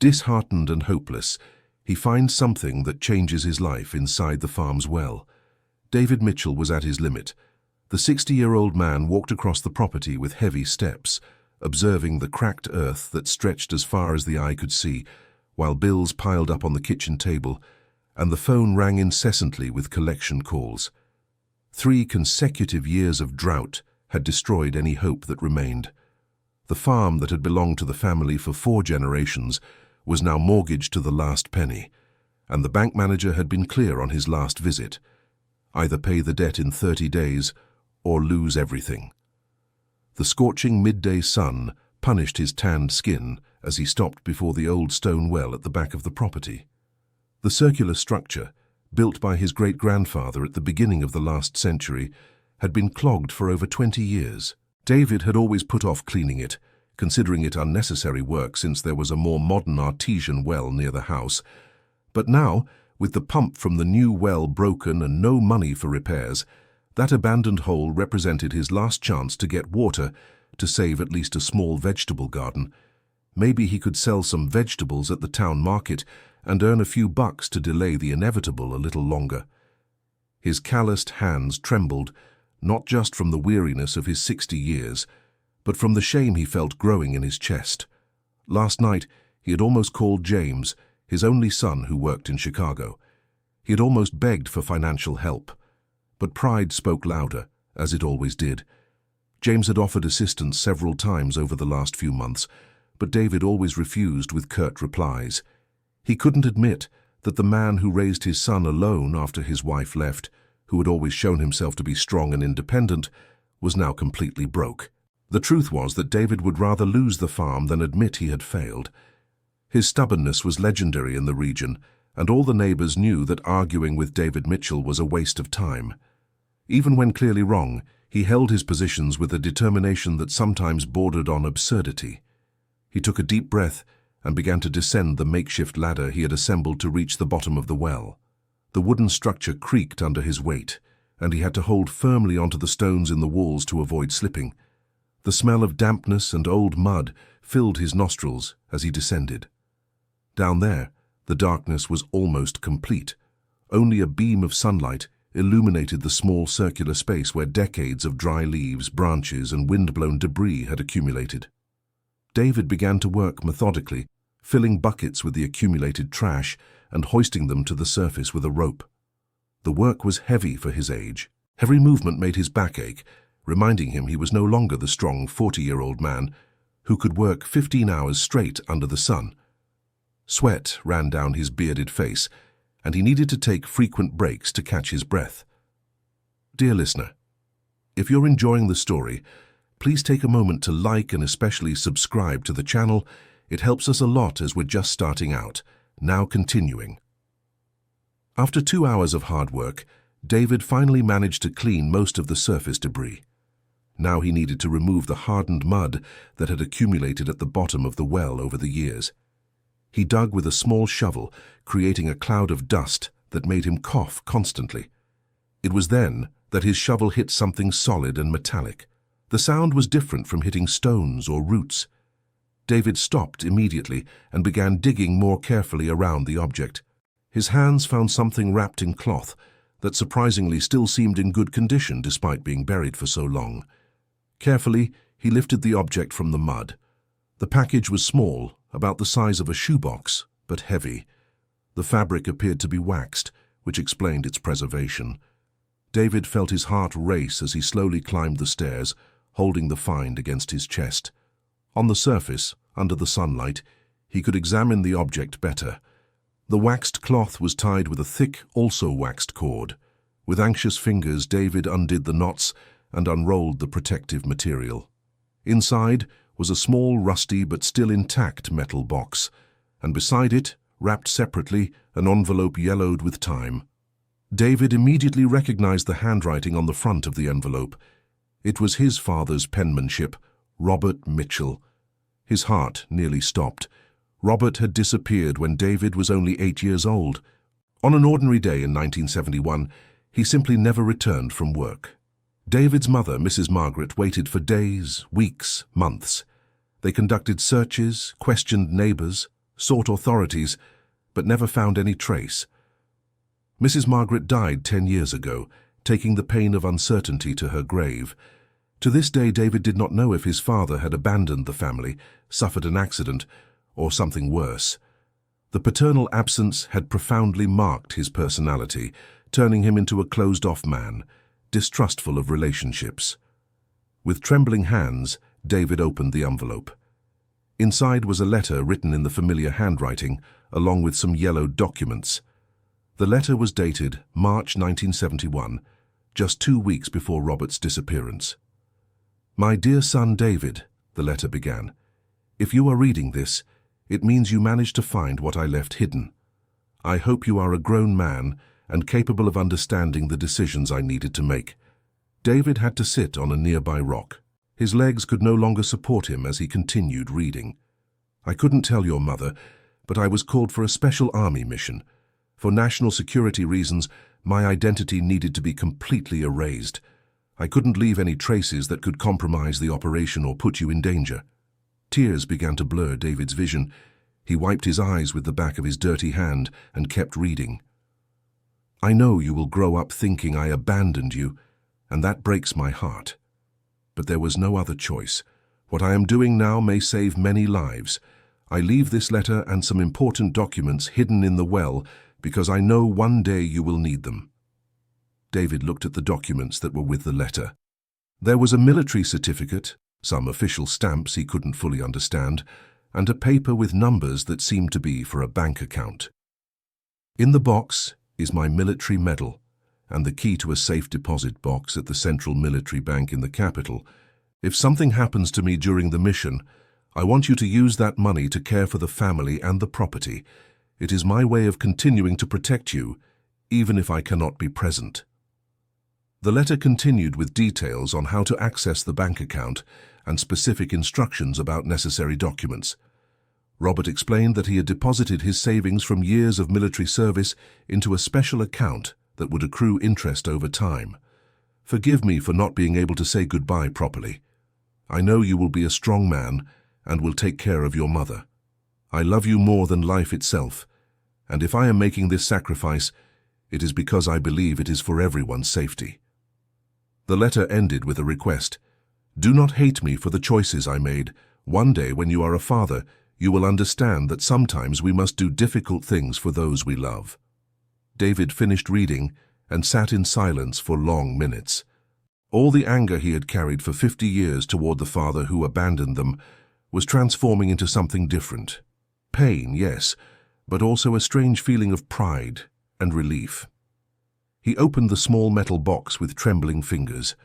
Disheartened and hopeless, he finds something that changes his life inside the farm's well. David Mitchell was at his limit. The 60-year-old man walked across the property with heavy steps, observing the cracked earth that stretched as far as the eye could see, while bills piled up on the kitchen table, and the phone rang incessantly with collection calls. 3 consecutive years of drought had destroyed any hope that remained. The farm that had belonged to the family for 4 generations was now mortgaged to the last penny, and the bank manager had been clear on his last visit: either pay the debt in 30 days or lose everything. The scorching midday sun punished his tanned skin as he stopped before the old stone well at the back of the property. The circular structure, built by his great-grandfather at the beginning of the last century, had been clogged for over 20 years. David had always put off cleaning it, considering it unnecessary work since there was a more modern artesian well near the house. But now, with the pump from the new well broken and no money for repairs, that abandoned hole represented his last chance to get water to save at least a small vegetable garden. Maybe he could sell some vegetables at the town market and earn a few bucks to delay the inevitable a little longer. His calloused hands trembled, not just from the weariness of his 60 years, but from the shame he felt growing in his chest. Last night, he had almost called James, his only son who worked in Chicago. He had almost begged for financial help. But pride spoke louder, as it always did. James had offered assistance several times over the last few months, but David always refused with curt replies. He couldn't admit that the man who raised his son alone after his wife left, who had always shown himself to be strong and independent, was now completely broke. The truth was that David would rather lose the farm than admit he had failed. His stubbornness was legendary in the region, and all the neighbors knew that arguing with David Mitchell was a waste of time. Even when clearly wrong, he held his positions with a determination that sometimes bordered on absurdity. He took a deep breath and began to descend the makeshift ladder he had assembled to reach the bottom of the well. The wooden structure creaked under his weight, and he had to hold firmly onto the stones in the walls to avoid slipping. The smell of dampness and old mud filled his nostrils as he descended. Down there, the darkness was almost complete. Only a beam of sunlight illuminated the small circular space where decades of dry leaves, branches, and wind-blown debris had accumulated. David began to work methodically, filling buckets with the accumulated trash and hoisting them to the surface with a rope. The work was heavy for his age. Every movement made his back ache, reminding him he was no longer the strong 40-year-old man who could work 15 hours straight under the sun. Sweat ran down his bearded face, and he needed to take frequent breaks to catch his breath. Dear listener, if you're enjoying the story, please take a moment to like and especially subscribe to the channel. It helps us a lot as we're just starting out. Now continuing. After 2 hours of hard work, David finally managed to clean most of the surface debris. Now he needed to remove the hardened mud that had accumulated at the bottom of the well over the years. He dug with a small shovel, creating a cloud of dust that made him cough constantly. It was then that his shovel hit something solid and metallic. The sound was different from hitting stones or roots. David stopped immediately and began digging more carefully around the object. His hands found something wrapped in cloth that surprisingly still seemed in good condition despite being buried for so long. Carefully, he lifted the object from the mud. The package was small, about the size of a shoebox, but heavy. The fabric appeared to be waxed, which explained its preservation. David felt his heart race as he slowly climbed the stairs, holding the find against his chest. On the surface, under the sunlight, he could examine the object better. The waxed cloth was tied with a thick, also waxed cord. With anxious fingers, David undid the knots and unrolled the protective material. Inside was a small, rusty but still intact metal box, and beside it, wrapped separately, an envelope yellowed with time. David immediately recognized the handwriting on the front of the envelope. It was his father's penmanship, Robert Mitchell. His heart nearly stopped. Robert had disappeared when David was only 8 years old. On an ordinary day in 1971, he simply never returned from work. David's mother, Mrs. Margaret, waited for days, weeks, months. They conducted searches, questioned neighbors, sought authorities, but never found any trace. Mrs. Margaret died 10 years ago, taking the pain of uncertainty to her grave. To this day, David did not know if his father had abandoned the family, suffered an accident, or something worse. The paternal absence had profoundly marked his personality, turning him into a closed-off man, distrustful of relationships. With trembling hands, David opened the envelope. Inside was a letter written in the familiar handwriting, along with some yellowed documents. The letter was dated March 1971, just 2 weeks before Robert's disappearance. "My dear son David," the letter began, "if you are reading this, it means you managed to find what I left hidden. I hope you are a grown man and capable of understanding the decisions I needed to make." David had to sit on a nearby rock. His legs could no longer support him as he continued reading. "I couldn't tell your mother, but I was called for a special army mission. For national security reasons, my identity needed to be completely erased. I couldn't leave any traces that could compromise the operation or put you in danger." Tears began to blur David's vision. He wiped his eyes with the back of his dirty hand and kept reading. "I know you will grow up thinking I abandoned you, and that breaks my heart. But there was no other choice. What I am doing now may save many lives. I leave this letter and some important documents hidden in the well because I know one day you will need them." David looked at the documents that were with the letter. There was a military certificate, some official stamps he couldn't fully understand, and a paper with numbers that seemed to be for a bank account. "In the box is my military medal and the key to a safe deposit box at the Central Military Bank in the capital. If something happens to me during the mission, I want you to use that money to care for the family and the property. It is my way of continuing to protect you, even if I cannot be present." The letter continued with details on how to access the bank account and specific instructions about necessary documents. Robert explained that he had deposited his savings from years of military service into a special account that would accrue interest over time. "Forgive me for not being able to say goodbye properly. I know you will be a strong man and will take care of your mother. I love you more than life itself, and if I am making this sacrifice, it is because I believe it is for everyone's safety." The letter ended with a request. "Do not hate me for the choices I made. One day, when you are a father, you will understand that sometimes we must do difficult things for those we love." David finished reading and sat in silence for long minutes. All the anger he had carried for 50 years toward the father who abandoned them was transforming into something different. Pain, yes, but also a strange feeling of pride and relief. He opened the small metal box with trembling fingers.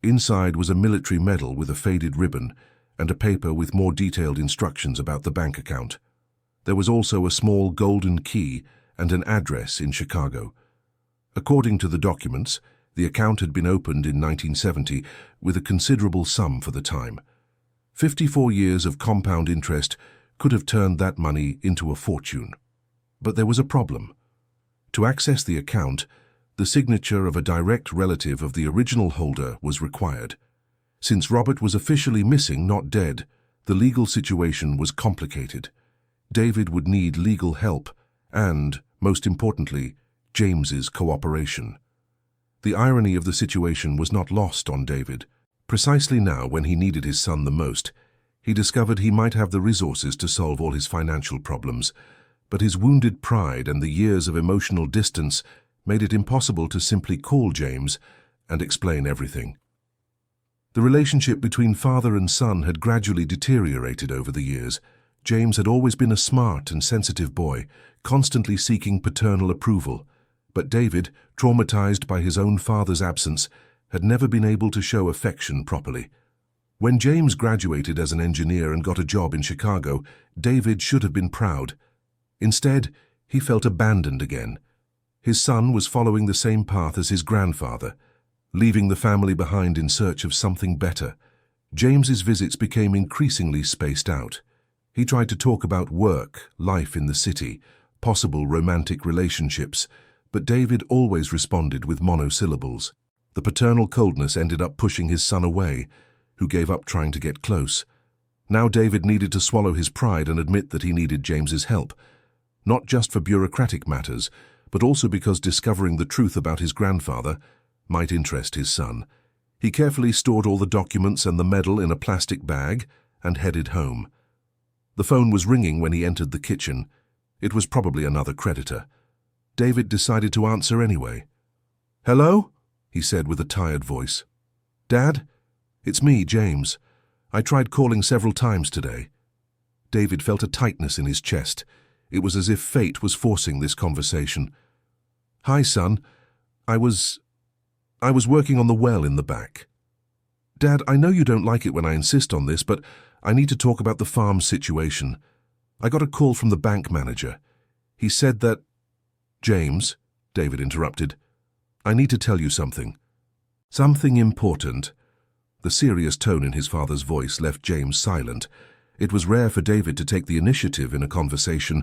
Inside was a military medal with a faded ribbon and a paper with more detailed instructions about the bank account. There was also a small golden key and an address in Chicago. According to the documents, the account had been opened in 1970 with a considerable sum for the time. 54 years of compound interest could have turned that money into a fortune. But there was a problem. To access the account, the signature of a direct relative of the original holder was required. Since Robert was officially missing, not dead, the legal situation was complicated. David would need legal help and, most importantly, James's cooperation. The irony of the situation was not lost on David. Precisely now, when he needed his son the most, he discovered he might have the resources to solve all his financial problems, but his wounded pride and the years of emotional distance made it impossible to simply call James and explain everything. The relationship between father and son had gradually deteriorated over the years. James had always been a smart and sensitive boy, constantly seeking paternal approval, but David, traumatized by his own father's absence, had never been able to show affection properly. When James graduated as an engineer and got a job in Chicago, David should have been proud. Instead, he felt abandoned again. His son was following the same path as his grandfather, leaving the family behind in search of something better. James's visits became increasingly spaced out. He tried to talk about work, life in the city, possible romantic relationships, but David always responded with monosyllables. The paternal coldness ended up pushing his son away, who gave up trying to get close. Now David needed to swallow his pride and admit that he needed James's help, not just for bureaucratic matters, but also because discovering the truth about his grandfather might interest his son. He carefully stored all the documents and the medal in a plastic bag and headed home. The phone was ringing when he entered the kitchen. It was probably another creditor. David decided to answer anyway. "Hello?" he said with a tired voice. "Dad? It's me, James. I tried calling several times today." David felt a tightness in his chest. It was as if fate was forcing this conversation. "Hi, son. I was working on the well in the back." "Dad, I know you don't like it when I insist on this, but I need to talk about the farm situation. I got a call from the bank manager. He said that—" "James," David interrupted, "I need to tell you something. Something important." The serious tone in his father's voice left James silent. It was rare for David to take the initiative in a conversation,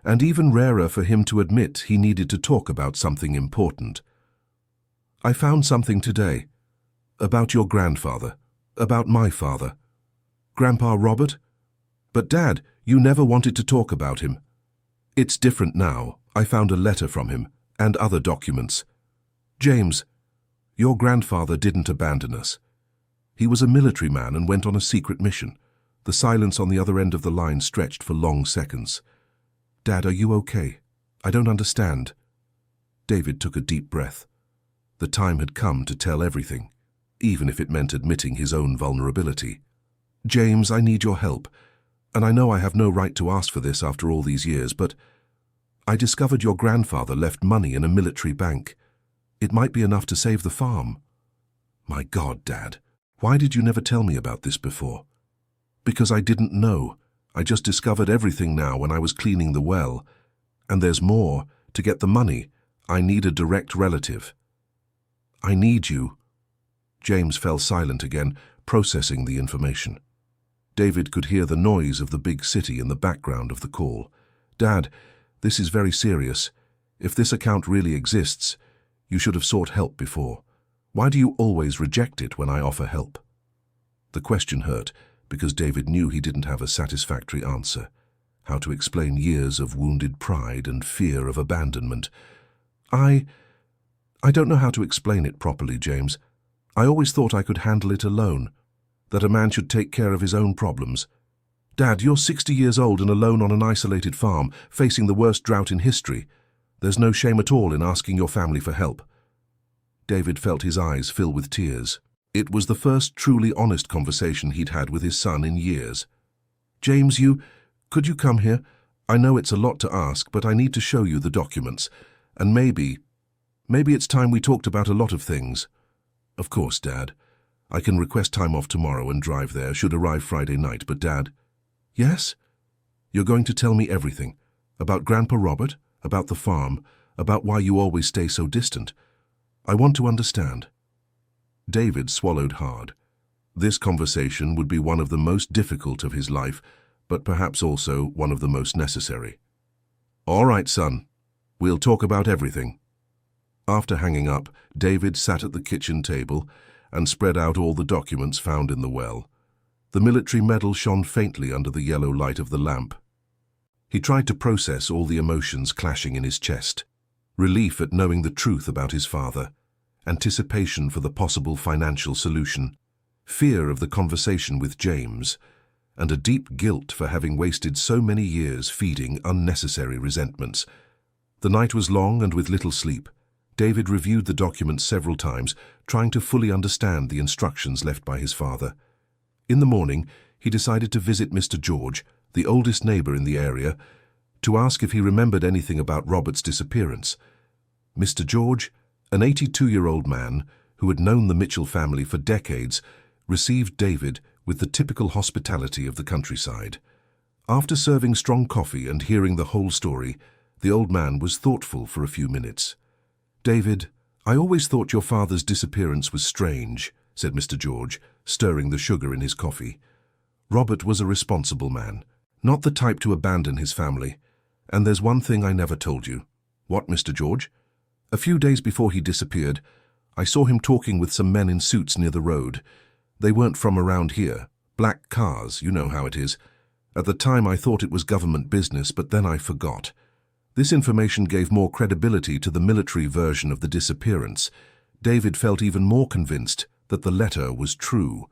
and even rarer for him to admit he needed to talk about something important. "I found something today. About your grandfather. About my father. Grandpa Robert? But Dad, you never wanted to talk about him." "It's different now. I found a letter from him, and other documents. James, your grandfather didn't abandon us. He was a military man and went on a secret mission." The silence on the other end of the line stretched for long seconds. "Dad, are you okay? I don't understand." David took a deep breath. The time had come to tell everything, even if it meant admitting his own vulnerability. "James, I need your help, and I know I have no right to ask for this after all these years, but I discovered your grandfather left money in a military bank. It might be enough to save the farm." "My God, Dad, why did you never tell me about this before?" "Because I didn't know. I just discovered everything now when I was cleaning the well. And there's more. To get the money, I need a direct relative." "I need you." James fell silent again, processing the information. David could hear the noise of the big city in the background of the call. "Dad, this is very serious. If this account really exists, you should have sought help before. Why do you always reject it when I offer help?" The question hurt, because David knew he didn't have a satisfactory answer. How to explain years of wounded pride and fear of abandonment. I don't know how to explain it properly, James. I always thought I could handle it alone, that a man should take care of his own problems. Dad, you're 60 years old and alone on an isolated farm, facing the worst drought in history. There's no shame at all in asking your family for help." David felt his eyes fill with tears. It was the first truly honest conversation he'd had with his son in years. "James, could you come here? I know it's a lot to ask, but I need to show you the documents. And maybe it's time we talked about a lot of things." "Of course, Dad. I can request time off tomorrow and drive there, should arrive Friday night, but Dad—" "Yes?" "You're going to tell me everything. About Grandpa Robert, about the farm, about why you always stay so distant. I want to understand." David swallowed hard. This conversation would be one of the most difficult of his life, but perhaps also one of the most necessary. "All right, son. We'll talk about everything." After hanging up, David sat at the kitchen table and spread out all the documents found in the well. The military medal shone faintly under the yellow light of the lamp. He tried to process all the emotions clashing in his chest. Relief at knowing the truth about his father, anticipation for the possible financial solution, fear of the conversation with James, and a deep guilt for having wasted so many years feeding unnecessary resentments. The night was long and with little sleep. David reviewed the documents several times, trying to fully understand the instructions left by his father. In the morning, he decided to visit Mr. George, the oldest neighbor in the area, to ask if he remembered anything about Robert's disappearance. Mr. George, an 82-year-old man who had known the Mitchell family for decades, received David with the typical hospitality of the countryside. After serving strong coffee and hearing the whole story, the old man was thoughtful for a few minutes. "David, I always thought your father's disappearance was strange," said Mr. George, stirring the sugar in his coffee. "Robert was a responsible man, not the type to abandon his family. And there's one thing I never told you." "What, Mr. George?" "A few days before he disappeared, I saw him talking with some men in suits near the road. They weren't from around here, Black cars, you know how it is. At the time I thought it was government business, but then I forgot. This information gave more credibility to the military version of the disappearance. David felt even more convinced that the letter was true.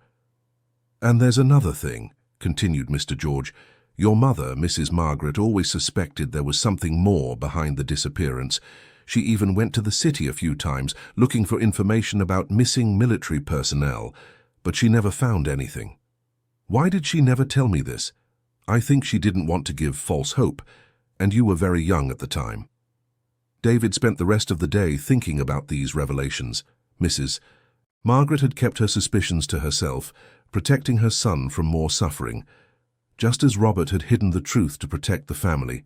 "And there's another thing," continued Mr. George. "Your mother, Mrs. Margaret, always suspected there was something more behind the disappearance. She even went to the city a few times, looking for information about missing military personnel, but she never found anything. Why did she never tell me this? I think she didn't want to give false hope, and you were very young at the time." David spent the rest of the day thinking about these revelations. Mrs. Margaret had kept her suspicions to herself, protecting her son from more suffering, just as Robert had hidden the truth to protect the family.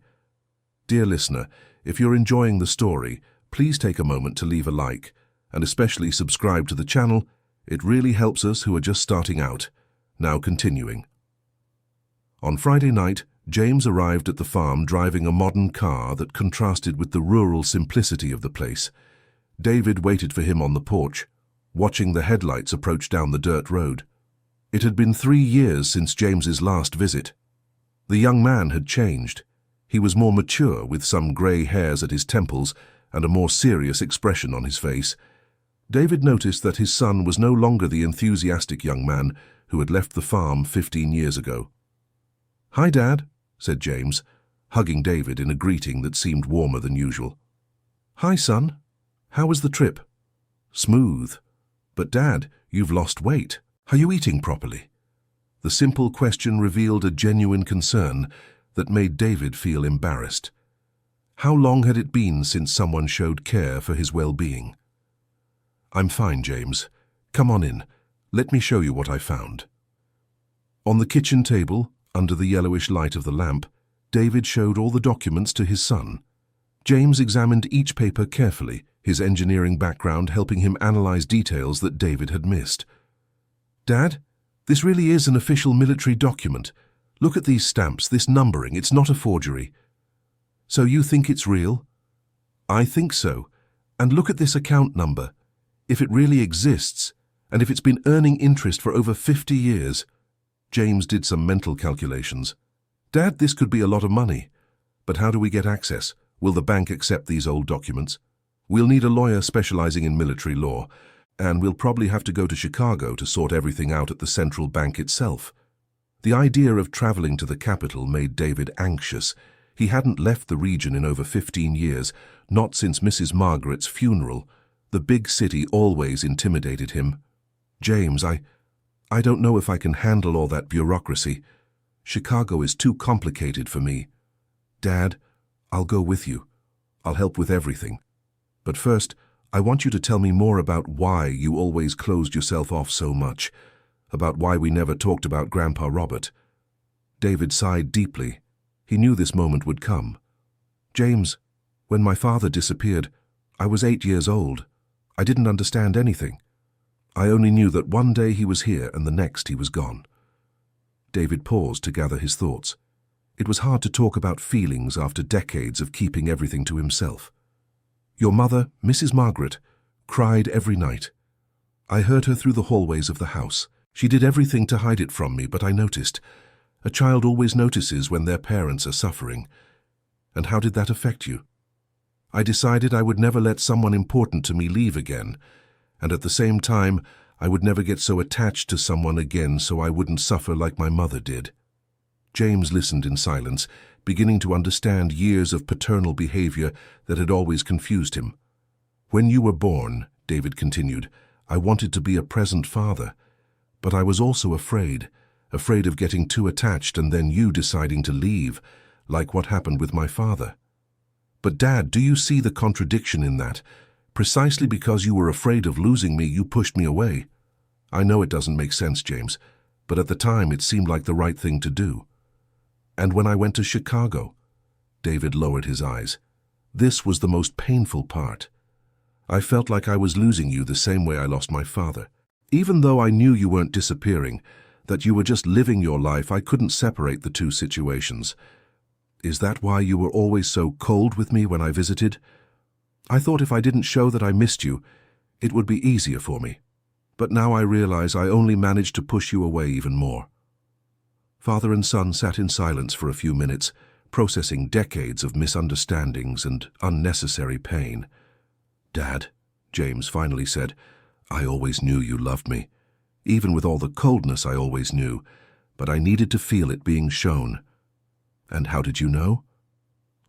Dear listener, if you're enjoying the story, please take a moment to leave a like, and especially subscribe to the channel. It really helps us who are just starting out. Now continuing. On Friday night, James arrived at the farm driving a modern car that contrasted with the rural simplicity of the place. David waited for him on the porch, watching the headlights approach down the dirt road. It had been 3 years since James's last visit. The young man had changed. He was more mature, with some grey hairs at his temples and a more serious expression on his face. David noticed that his son was no longer the enthusiastic young man who had left the farm 15 years ago. "Hi, Dad," said James, hugging David in a greeting that seemed warmer than usual. "Hi, son. How was the trip?" "Smooth. But Dad, you've lost weight. Are you eating properly?" The simple question revealed a genuine concern that made David feel embarrassed. How long had it been since someone showed care for his well-being? "I'm fine, James. Come on in. Let me show you what I found." On the kitchen table, under the yellowish light of the lamp, David showed all the documents to his son. James examined each paper carefully, his engineering background helping him analyze details that David had missed. "Dad, this really is an official military document. Look at these stamps, this numbering, it's not a forgery." "So you think it's real?" "I think so. And look at this account number. If it really exists, and if it's been earning interest for over 50 years. James did some mental calculations. "Dad, this could be a lot of money. But how do we get access? Will the bank accept these old documents? We'll need a lawyer specializing in military law, and we'll probably have to go to Chicago to sort everything out at the central bank itself." The idea of traveling to the capital made David anxious. He hadn't left the region in over 15 years, not since Mrs. Margaret's funeral. The big city always intimidated him. "James, I don't know if I can handle all that bureaucracy. Chicago is too complicated for me." "Dad, I'll go with you. I'll help with everything. But first, I want you to tell me more about why you always closed yourself off so much, about why we never talked about Grandpa Robert." David sighed deeply. He knew this moment would come. "James, when my father disappeared, I was 8 years old. I didn't understand anything. I only knew that one day he was here and the next he was gone." David paused to gather his thoughts. It was hard to talk about feelings after decades of keeping everything to himself. "Your mother, Mrs. Margaret, cried every night. I heard her through the hallways of the house. She did everything to hide it from me, but I noticed. A child always notices when their parents are suffering. And how did that affect you? I decided I would never let someone important to me leave again, and at the same time, I would never get so attached to someone again so I wouldn't suffer like my mother did." James listened in silence, beginning to understand years of paternal behavior that had always confused him. "When you were born," David continued, "I wanted to be a present father, but I was also afraid of getting too attached and then you deciding to leave, like what happened with my father. But Dad, do you see the contradiction in that? Precisely because you were afraid of losing me, you pushed me away. I know it doesn't make sense, James, but at the time it seemed like the right thing to do. And when I went to Chicago," David lowered his eyes, "this was the most painful part. I felt like I was losing you the same way I lost my father. Even though I knew you weren't disappearing, that you were just living your life, I couldn't separate the two situations. Is that why you were always so cold with me when I visited? I thought if I didn't show that I missed you, it would be easier for me. But now I realize I only managed to push you away even more. Father and son sat in silence for a few minutes, processing decades of misunderstandings and unnecessary pain. "Dad," James finally said, "I always knew you loved me. Even with all the coldness I always knew, but I needed to feel it being shown." "And how did you know?"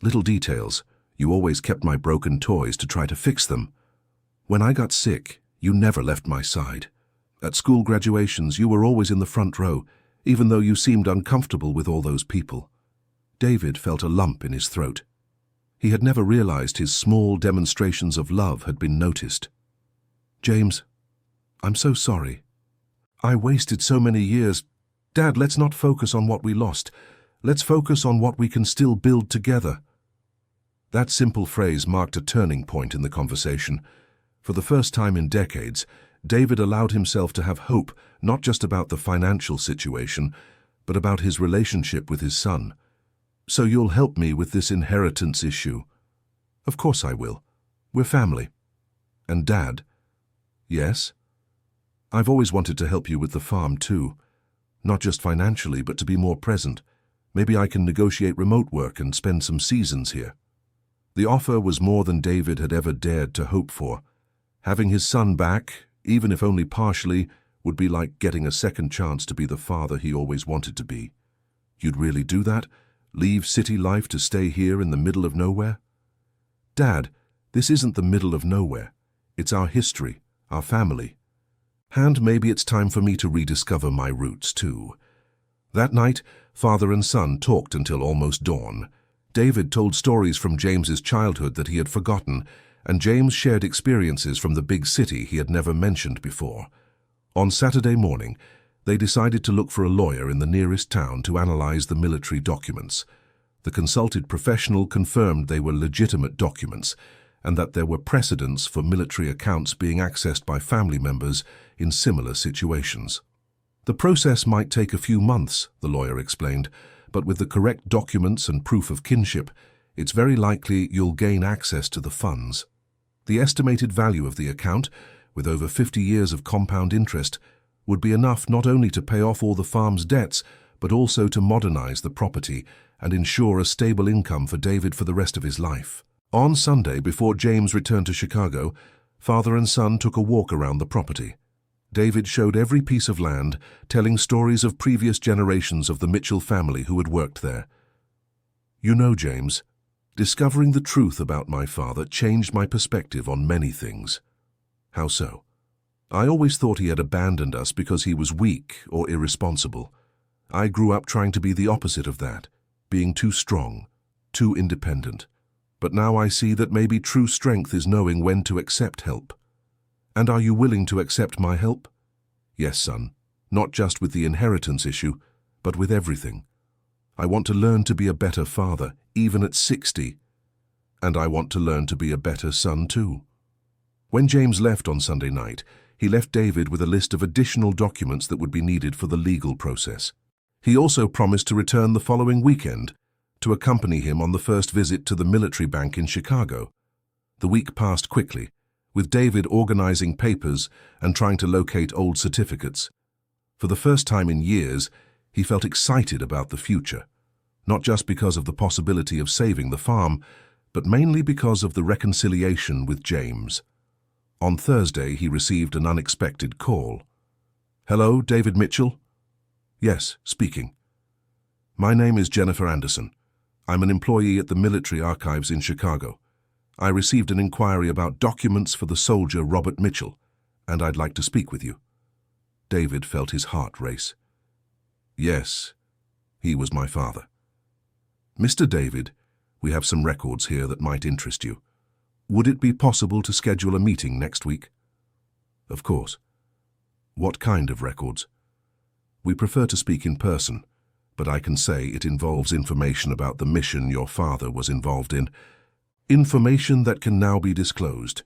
"Little details. You always kept my broken toys to try to fix them. When I got sick, you never left my side. At school graduations, you were always in the front row, even though you seemed uncomfortable with all those people." David felt a lump in his throat. He had never realized his small demonstrations of love had been noticed. "James, I'm so sorry. I wasted so many years. Dad, let's not focus on what we lost. Let's focus on what we can still build together." That simple phrase marked a turning point in the conversation. For the first time in decades, David allowed himself to have hope not just about the financial situation, but about his relationship with his son. "So you'll help me with this inheritance issue?" "Of course I will. We're family." "And Dad?" "Yes?" "I've always wanted to help you with the farm too. Not just financially, but to be more present. Maybe I can negotiate remote work and spend some seasons here." The offer was more than David had ever dared to hope for. Having his son back, even if only partially, would be like getting a second chance to be the father he always wanted to be. "You'd really do that? Leave city life to stay here in the middle of nowhere?" "Dad, this isn't the middle of nowhere. It's our history, our family. And maybe it's time for me to rediscover my roots too." That night, father and son talked until almost dawn. David told stories from James's childhood that he had forgotten, and James shared experiences from the big city he had never mentioned before. On Saturday morning, they decided to look for a lawyer in the nearest town to analyze the military documents. The consulted professional confirmed they were legitimate documents and that there were precedents for military accounts being accessed by family members in similar situations. "The process might take a few months," the lawyer explained, "but with the correct documents and proof of kinship, it's very likely you'll gain access to the funds." The estimated value of the account, with over 50 years of compound interest, would be enough not only to pay off all the farm's debts, but also to modernize the property and ensure a stable income for David for the rest of his life. On Sunday, before James returned to Chicago, father and son took a walk around the property. David showed every piece of land, telling stories of previous generations of the Mitchell family who had worked there. "You know, James, discovering the truth about my father changed my perspective on many things." "How so?" "I always thought he had abandoned us because he was weak or irresponsible. I grew up trying to be the opposite of that, being too strong, too independent. But now I see that maybe true strength is knowing when to accept help." "And are you willing to accept my help?" "Yes, son. Not just with the inheritance issue, but with everything. I want to learn to be a better father, even at 60. And I want to learn to be a better son too." When James left on Sunday night, he left David with a list of additional documents that would be needed for the legal process. He also promised to return the following weekend to accompany him on the first visit to the military bank in Chicago. The week passed quickly, with David organizing papers and trying to locate old certificates. For the first time in years, he felt excited about the future, not just because of the possibility of saving the farm, but mainly because of the reconciliation with James. On Thursday, he received an unexpected call. "Hello, David Mitchell?" "Yes, speaking." "My name is Jennifer Anderson. I'm an employee at the military archives in Chicago. I received an inquiry about documents for the soldier Robert Mitchell, and I'd like to speak with you." David felt his heart race. "Yes, he was my father." "Mr. David, we have some records here that might interest you. Would it be possible to schedule a meeting next week?" "Of course." "What kind of records?" "We prefer to speak in person, but I can say it involves information about the mission your father was involved in. Information that can now be disclosed."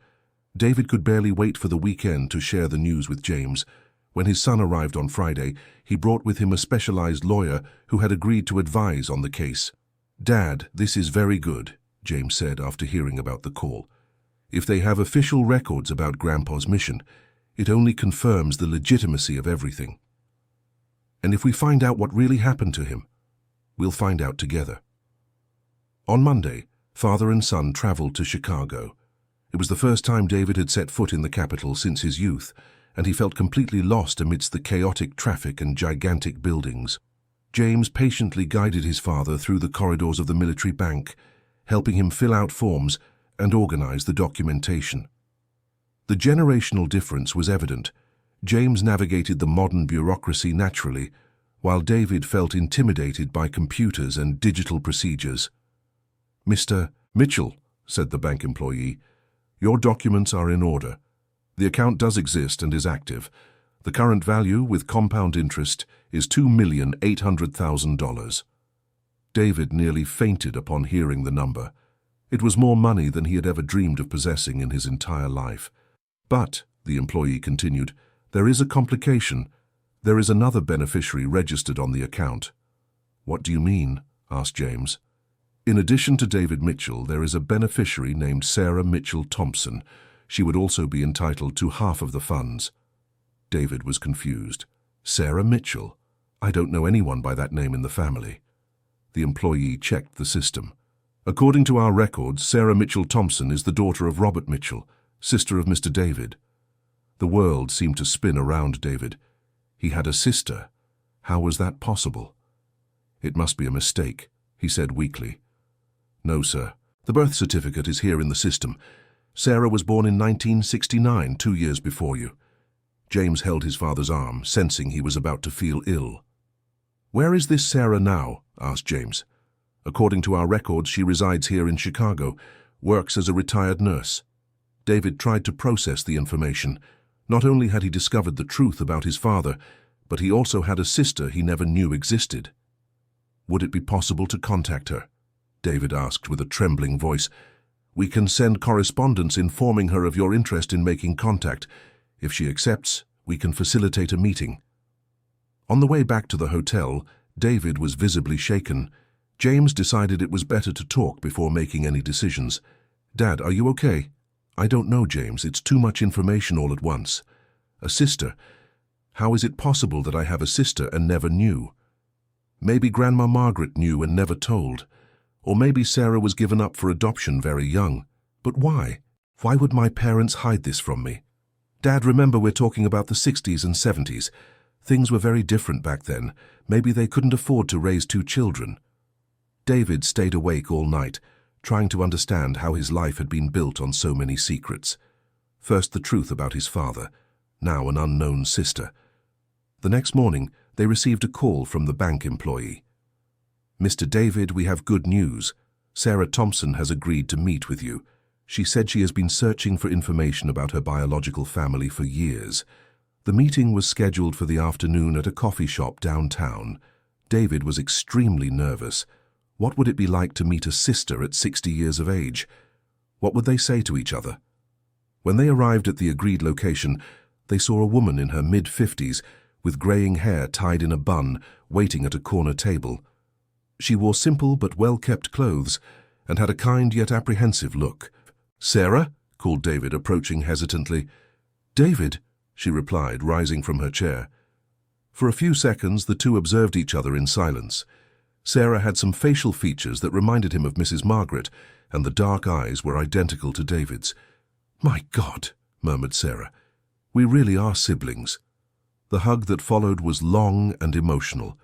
David could barely wait for the weekend to share the news with James. When his son arrived on Friday, he brought with him a specialized lawyer who had agreed to advise on the case. "Dad, this is very good," James said after hearing about the call. "If they have official records about Grandpa's mission, it only confirms the legitimacy of everything." And if we find out what really happened to him, we'll find out together. On Monday, father and son traveled to Chicago. It was the first time David had set foot in the capital since his youth, and he felt completely lost amidst the chaotic traffic and gigantic buildings. James patiently guided his father through the corridors of the military bank, helping him fill out forms and organize the documentation. The generational difference was evident. James navigated the modern bureaucracy naturally, while David felt intimidated by computers and digital procedures. "Mr. Mitchell," said the bank employee, "your documents are in order. The account does exist and is active. The current value, with compound interest, is $2,800,000. David nearly fainted upon hearing the number. It was more money than he had ever dreamed of possessing in his entire life. "But," the employee continued, "there is a complication. There is another beneficiary registered on the account." "What do you mean?" asked James. "In addition to David Mitchell, there is a beneficiary named Sarah Mitchell Thompson. She would also be entitled to half of the funds." David was confused. "Sarah Mitchell? I don't know anyone by that name in the family." The employee checked the system. "According to our records, Sarah Mitchell Thompson is the daughter of Robert Mitchell, sister of Mr. David." The world seemed to spin around David. He had a sister. How was that possible? "It must be a mistake," he said weakly. "No, sir. The birth certificate is here in the system. Sarah was born in 1969, 2 years before you." James held his father's arm, sensing he was about to feel ill. "Where is this Sarah now?" asked James. "According to our records, she resides here in Chicago, works as a retired nurse." David tried to process the information. Not only had he discovered the truth about his father, but he also had a sister he never knew existed. "Would it be possible to contact her?" David asked with a trembling voice. "We can send correspondence informing her of your interest in making contact. If she accepts, we can facilitate a meeting." On the way back to the hotel, David was visibly shaken. James decided it was better to talk before making any decisions. "Dad, are you okay?" "I don't know, James. It's too much information all at once." "A sister? How is it possible that I have a sister and never knew?" "Maybe Grandma Margaret knew and never told. Or maybe Sarah was given up for adoption very young. But why? Why would my parents hide this from me?" "Dad, remember we're talking about the 60s and 70s. Things were very different back then. Maybe they couldn't afford to raise 2 children." David stayed awake all night, trying to understand how his life had been built on so many secrets. First the truth about his father, now an unknown sister. The next morning, they received a call from the bank employee. "Mr. David, we have good news. Sarah Thompson has agreed to meet with you. She said she has been searching for information about her biological family for years." The meeting was scheduled for the afternoon at a coffee shop downtown. David was extremely nervous. What would it be like to meet a sister at 60 years of age? What would they say to each other? When they arrived at the agreed location, they saw a woman in her mid-50s with graying hair tied in a bun, waiting at a corner table. She wore simple but well-kept clothes and had a kind yet apprehensive look. "Sarah?" called David, approaching hesitantly. "David," she replied, rising from her chair. For a few seconds, the two observed each other in silence. Sarah had some facial features that reminded him of Mrs. Margaret, and the dark eyes were identical to David's. "My God," murmured Sarah, "we really are siblings." The hug that followed was long and emotional.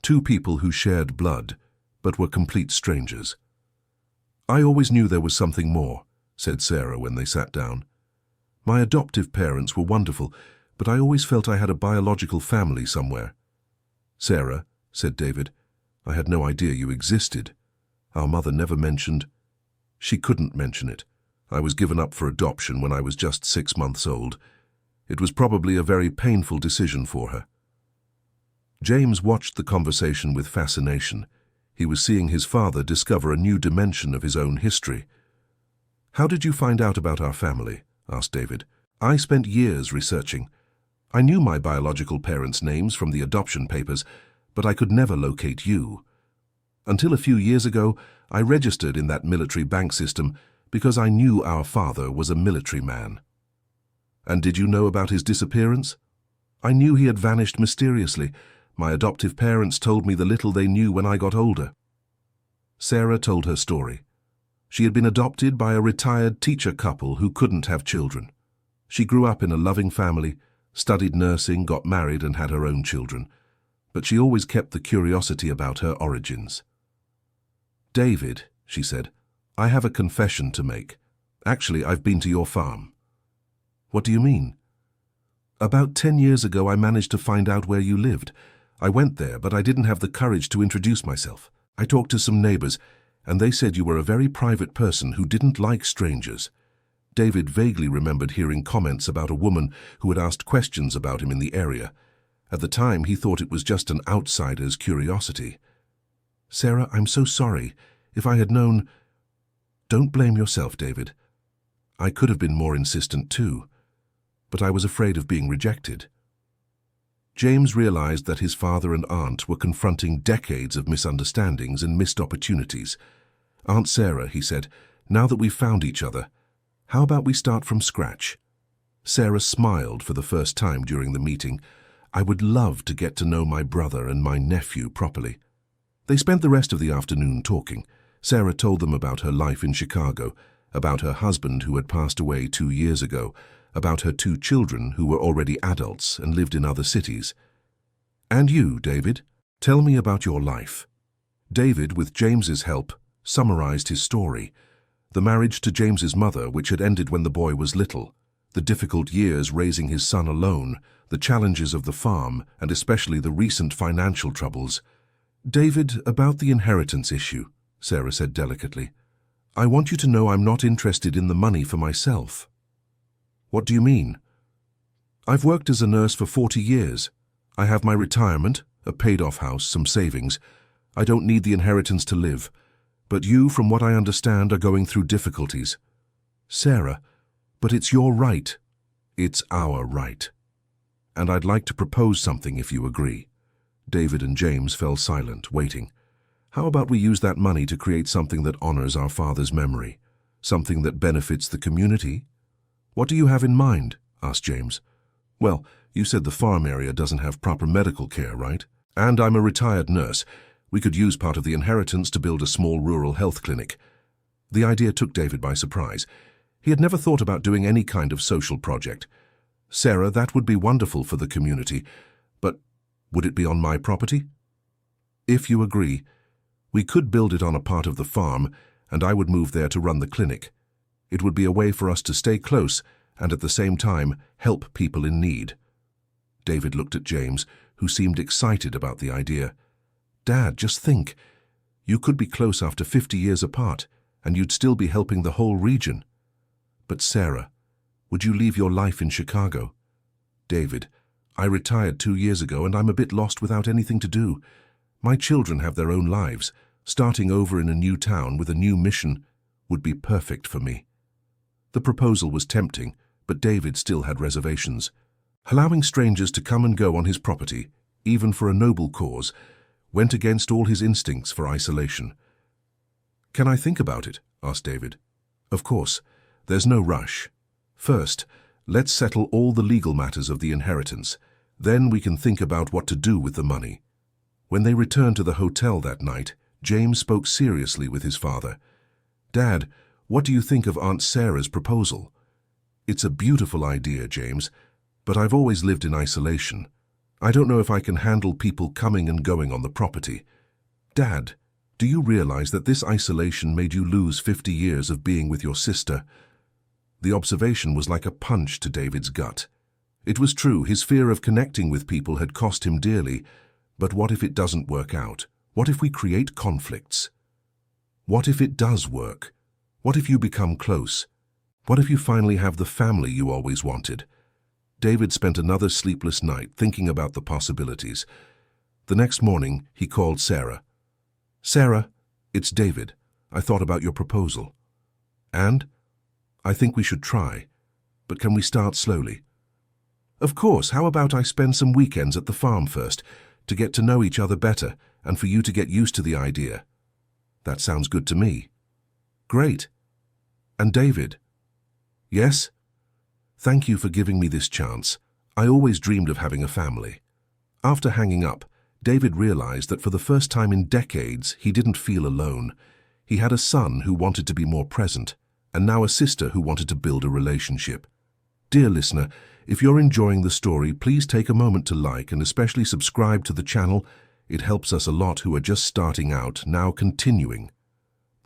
Two people who shared blood, but were complete strangers. "I always knew there was something more," said Sarah when they sat down. "My adoptive parents were wonderful, but I always felt I had a biological family somewhere." "Sarah," said David, "I had no idea you existed. Our mother never mentioned—" "She couldn't mention it. I was given up for adoption when I was just 6 months old. It was probably a very painful decision for her." James watched the conversation with fascination. He was seeing his father discover a new dimension of his own history. "How did you find out about our family?" asked David. "I spent years researching. I knew my biological parents' names from the adoption papers, but I could never locate you. Until a few years ago, I registered in that military bank system because I knew our father was a military man." "And did you know about his disappearance?" "I knew he had vanished mysteriously. My adoptive parents told me the little they knew when I got older." Sarah told her story. She had been adopted by a retired teacher couple who couldn't have children. She grew up in a loving family, studied nursing, got married and had her own children, but she always kept the curiosity about her origins. "David," she said, "I have a confession to make. Actually, I've been to your farm." "What do you mean?" "About 10 years ago I managed to find out where you lived. I went there, but I didn't have the courage to introduce myself. I talked to some neighbors, and they said you were a very private person who didn't like strangers." David vaguely remembered hearing comments about a woman who had asked questions about him in the area. At the time, he thought it was just an outsider's curiosity. "Sarah, I'm so sorry. If I had known—" "Don't blame yourself, David. I could have been more insistent too, but I was afraid of being rejected." James realized that his father and aunt were confronting decades of misunderstandings and missed opportunities. "Aunt Sarah," he said, "now that we've found each other, how about we start from scratch?" Sarah smiled for the first time during the meeting. "I would love to get to know my brother and my nephew properly." They spent the rest of the afternoon talking. Sarah told them about her life in Chicago, about her husband who had passed away 2 years ago, about her 2 children who were already adults and lived in other cities. "And you, David, tell me about your life." David, with James's help, summarized his story. The marriage to James's mother, which had ended when the boy was little, the difficult years raising his son alone, the challenges of the farm, and especially the recent financial troubles. "David, about the inheritance issue," Sarah said delicately. "I want you to know I'm not interested in the money for myself." "What do you mean?" "I've worked as a nurse for 40 years. I have my retirement, a paid-off house, some savings. I don't need the inheritance to live. But you, from what I understand, are going through difficulties." "Sarah, but it's your right." "It's our right. And I'd like to propose something if you agree." David and James fell silent, waiting. "How about we use that money to create something that honors our father's memory? Something that benefits the community?" "What do you have in mind?" asked James. "Well, you said the farm area doesn't have proper medical care, right? And I'm a retired nurse. We could use part of the inheritance to build a small rural health clinic." The idea took David by surprise. He had never thought about doing any kind of social project. "Sarah, that would be wonderful for the community, but would it be on my property?" "If you agree, we could build it on a part of the farm, and I would move there to run the clinic. It would be a way for us to stay close and at the same time help people in need." David looked at James, who seemed excited about the idea. "Dad, just think. You could be close after 50 years apart, and you'd still be helping the whole region." "But Sarah, would you leave your life in Chicago?" "David, I retired 2 years ago and I'm a bit lost without anything to do. My children have their own lives. Starting over in a new town with a new mission would be perfect for me." The proposal was tempting, but David still had reservations. Allowing strangers to come and go on his property, even for a noble cause, went against all his instincts for isolation. "Can I think about it?" asked David. "Of course. There's no rush. First, let's settle all the legal matters of the inheritance. Then we can think about what to do with the money." When they returned to the hotel that night, James spoke seriously with his father. "Dad, what do you think of Aunt Sarah's proposal?" "It's a beautiful idea, James, but I've always lived in isolation. I don't know if I can handle people coming and going on the property. Dad, do you realize that this isolation made you lose 50 years of being with your sister?" The observation was like a punch to David's gut. It was true, his fear of connecting with people had cost him dearly, but what if it doesn't work out? What if we create conflicts? What if it does work? What if you become close? What if you finally have the family you always wanted? David spent another sleepless night thinking about the possibilities. The next morning, he called Sarah. "Sarah, it's David. I thought about your proposal." "And?" "I think we should try. But can we start slowly?" "Of course. How about I spend some weekends at the farm first, to get to know each other better and for you to get used to the idea?" "That sounds good to me." "Great. And David?" "Yes?" "Thank you for giving me this chance. I always dreamed of having a family." After hanging up, David realized that for the first time in decades, he didn't feel alone. He had a son who wanted to be more present, and now a sister who wanted to build a relationship. Dear listener, if you're enjoying the story, please take a moment to like and especially subscribe to the channel. It helps us a lot who are just starting out, now continuing.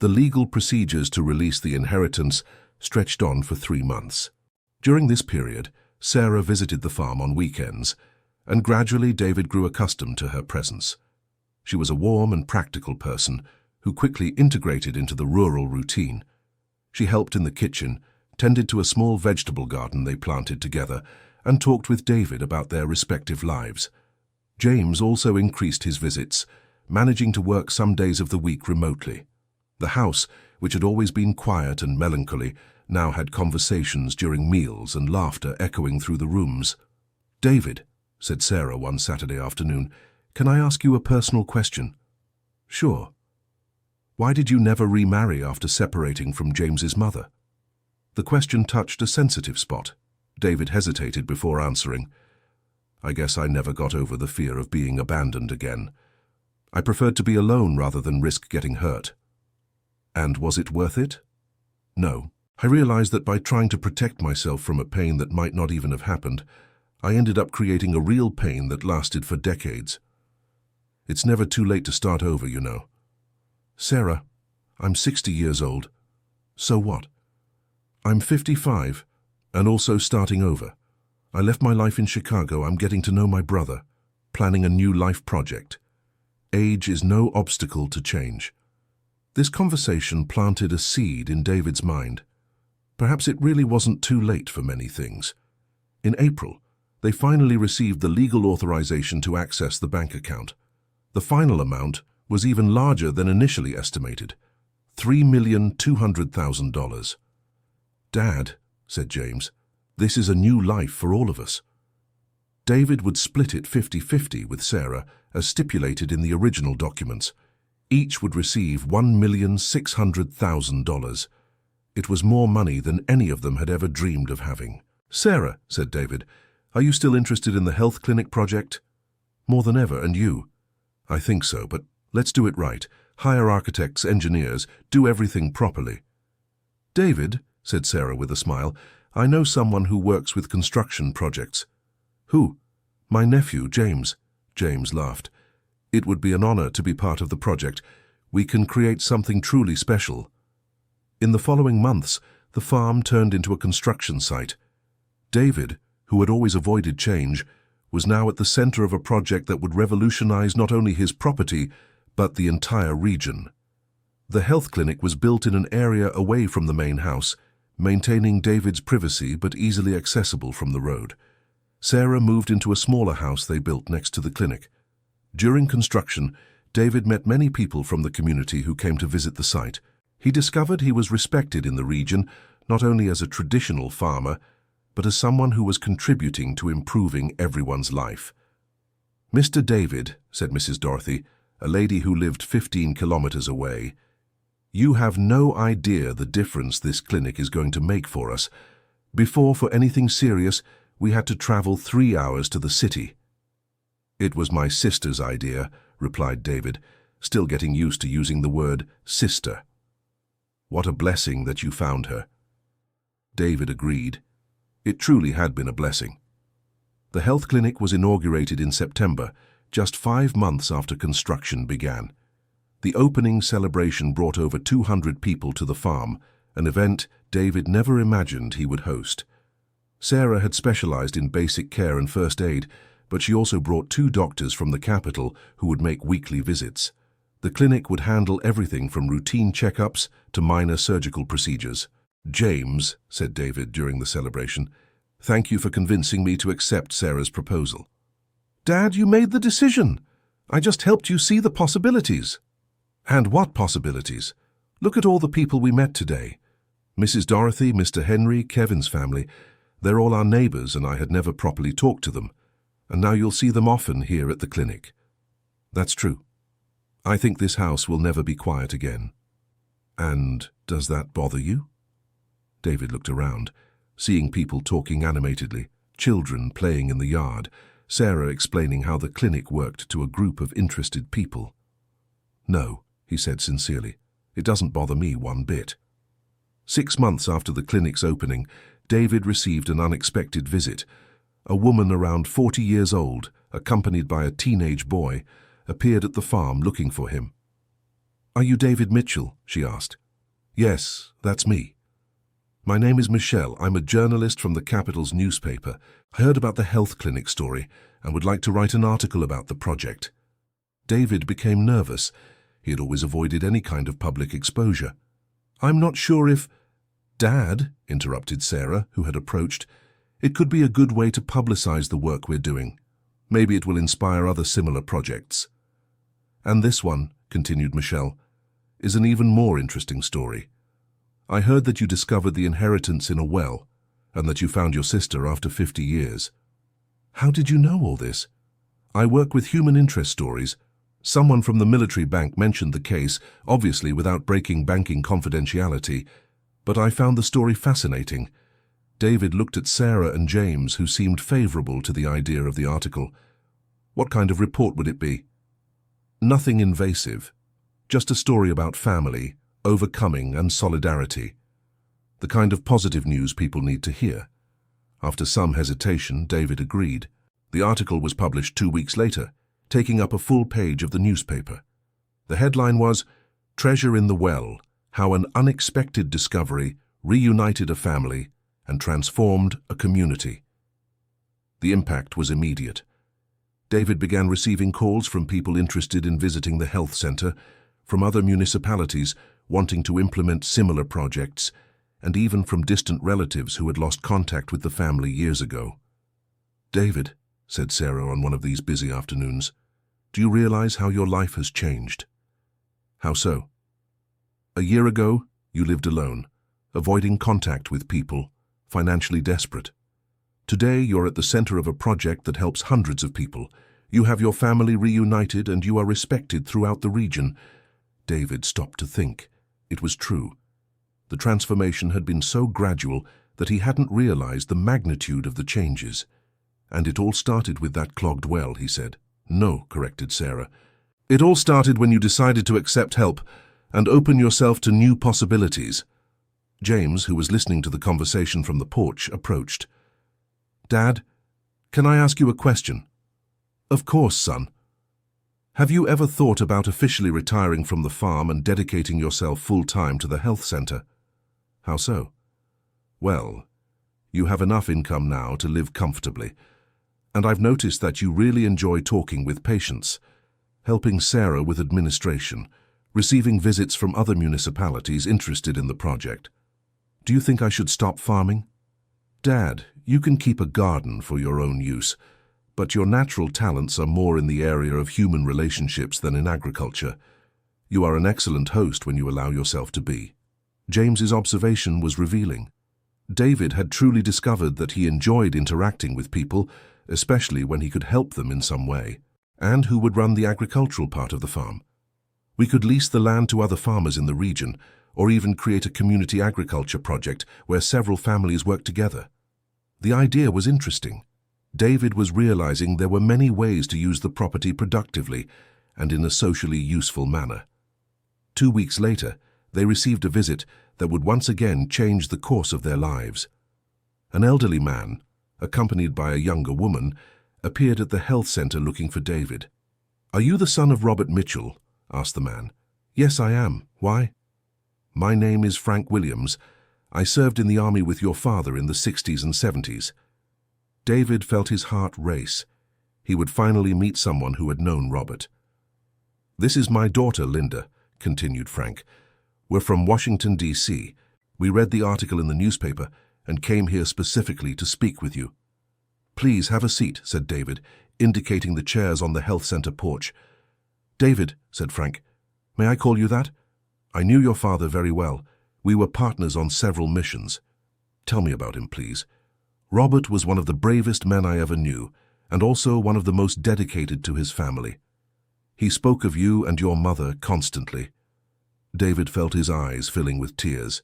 The legal procedures to release the inheritance stretched on for 3 months. During this period, Sarah visited the farm on weekends, and gradually David grew accustomed to her presence. She was a warm and practical person who quickly integrated into the rural routine. She helped in the kitchen, tended to a small vegetable garden they planted together, and talked with David about their respective lives. James also increased his visits, managing to work some days of the week remotely. The house, which had always been quiet and melancholy, now had conversations during meals and laughter echoing through the rooms. "David," said Sarah one Saturday afternoon, "can I ask you a personal question?" "Sure." "Why did you never remarry after separating from James's mother?" The question touched a sensitive spot. David hesitated before answering. "I guess I never got over the fear of being abandoned again. I preferred to be alone rather than risk getting hurt." "And was it worth it?" "No. I realized that by trying to protect myself from a pain that might not even have happened, I ended up creating a real pain that lasted for decades. It's never too late to start over, you know." "Sarah, I'm 60 years old. So what?" "I'm 55, and also starting over. I left my life in Chicago. I'm getting to know my brother, planning a new life project. Age is no obstacle to change." This conversation planted a seed in David's mind. Perhaps it really wasn't too late for many things. In April, they finally received the legal authorization to access the bank account. The final amount was even larger than initially estimated, $3,200,000. "Dad," said James, "this is a new life for all of us." David would split it 50-50 with Sarah, as stipulated in the original documents. Each would receive $1,600,000. It was more money than any of them had ever dreamed of having. "Sarah," said David, "are you still interested in the health clinic project?" "More than ever, and you?" "I think so, but let's do it right. Hire architects, engineers, do everything properly." "David," said Sarah with a smile, "I know someone who works with construction projects." "Who?" "My nephew, James." James laughed. "It would be an honor to be part of the project. We can create something truly special." In the following months, the farm turned into a construction site. David, who had always avoided change, was now at the center of a project that would revolutionize not only his property, but the entire region. The health clinic was built in an area away from the main house, maintaining David's privacy but easily accessible from the road. Sarah moved into a smaller house they built next to the clinic. During construction, David met many people from the community who came to visit the site. He discovered he was respected in the region, not only as a traditional farmer, but as someone who was contributing to improving everyone's life. "Mr. David," said Mrs. Dorothy, a lady who lived 15 kilometers away, "you have no idea the difference this clinic is going to make for us. Before, for anything serious, we had to travel 3 hours to the city." "It was my sister's idea," replied David, still getting used to using the word sister. "What a blessing that you found her." David agreed. It truly had been a blessing. The health clinic was inaugurated in September, just 5 months after construction began. The opening celebration brought over 200 people to the farm, an event David never imagined he would host. Sarah had specialized in basic care and first aid, but she also brought 2 doctors from the capital who would make weekly visits. The clinic would handle everything from routine checkups to minor surgical procedures. "James," said David during the celebration, "thank you for convincing me to accept Sarah's proposal." "Dad, you made the decision. I just helped you see the possibilities." "And what possibilities? Look at all the people we met today. Mrs. Dorothy, Mr. Henry, Kevin's family. They're all our neighbors, and I had never properly talked to them. And now you'll see them often here at the clinic." "That's true. I think this house will never be quiet again." "And does that bother you?" David looked around, seeing people talking animatedly, children playing in the yard, Sarah explaining how the clinic worked to a group of interested people. "No," he said sincerely, "it doesn't bother me one bit." 6 months after the clinic's opening, David received an unexpected visit. A woman around 40 years old, accompanied by a teenage boy, appeared at the farm looking for him. "Are you David Mitchell?" she asked. "Yes, that's me." "My name is Michelle. I'm a journalist from the capital's newspaper. I heard about the health clinic story and would like to write an article about the project." David became nervous. He had always avoided any kind of public exposure. "I'm not sure if—" "Dad," interrupted Sarah, who had approached, "it could be a good way to publicize the work we're doing. Maybe it will inspire other similar projects." "And this one," continued Michelle, "is an even more interesting story. I heard that you discovered the inheritance in a well, and that you found your sister after 50 years. How did you know all this?" "I work with human interest stories. Someone from the military bank mentioned the case, obviously without breaking banking confidentiality, but I found the story fascinating." David looked at Sarah and James, who seemed favorable to the idea of the article. "What kind of report would it be?" "Nothing invasive. Just a story about family, overcoming, and solidarity. The kind of positive news people need to hear." After some hesitation, David agreed. The article was published 2 weeks later, taking up a full page of the newspaper. The headline was, "Treasure in the Well: How an Unexpected Discovery Reunited a Family and Transformed a Community." The impact was immediate. David began receiving calls from people interested in visiting the health center, from other municipalities wanting to implement similar projects, and even from distant relatives who had lost contact with the family years ago. "David," said Sarah on one of these busy afternoons, "do you realize how your life has changed?" "How so?" "A year ago, you lived alone, avoiding contact with people, financially desperate. Today, you're at the center of a project that helps hundreds of people. You have your family reunited and you are respected throughout the region." David stopped to think. It was true. The transformation had been so gradual that he hadn't realized the magnitude of the changes. "And it all started with that clogged well," he said. "No," corrected Sarah. "It all started when you decided to accept help and open yourself to new possibilities." James, who was listening to the conversation from the porch, approached. "Dad, can I ask you a question?" "Of course, son." "Have you ever thought about officially retiring from the farm and dedicating yourself full-time to the health center?" "How so?" "Well, you have enough income now to live comfortably, and I've noticed that you really enjoy talking with patients, helping Sarah with administration, receiving visits from other municipalities interested in the project. Do you think I should stop farming?" "Dad, you can keep a garden for your own use, but your natural talents are more in the area of human relationships than in agriculture. You are an excellent host when you allow yourself to be." James's observation was revealing. David had truly discovered that he enjoyed interacting with people, especially when he could help them in some way. And who would run the agricultural part of the farm? "We could lease the land to other farmers in the region, or even create a community agriculture project where several families work together." The idea was interesting. David was realizing there were many ways to use the property productively and in a socially useful manner. 2 weeks later, they received a visit that would once again change the course of their lives. An elderly man, accompanied by a younger woman, appeared at the health center looking for David. "Are you the son of Robert Mitchell?" asked the man. "Yes, I am. Why?" "My name is Frank Williams. I served in the army with your father in the 60s and 70s. David felt his heart race. He would finally meet someone who had known Robert. "This is my daughter, Linda," continued Frank. "We're from Washington, D.C. We read the article in the newspaper and came here specifically to speak with you." "Please have a seat," said David, indicating the chairs on the health center porch. "David," said Frank, "may I call you that? I knew your father very well. We were partners on several missions. Tell me about him, please." "Robert was one of the bravest men I ever knew, and also one of the most dedicated to his family. He spoke of you and your mother constantly." David felt his eyes filling with tears.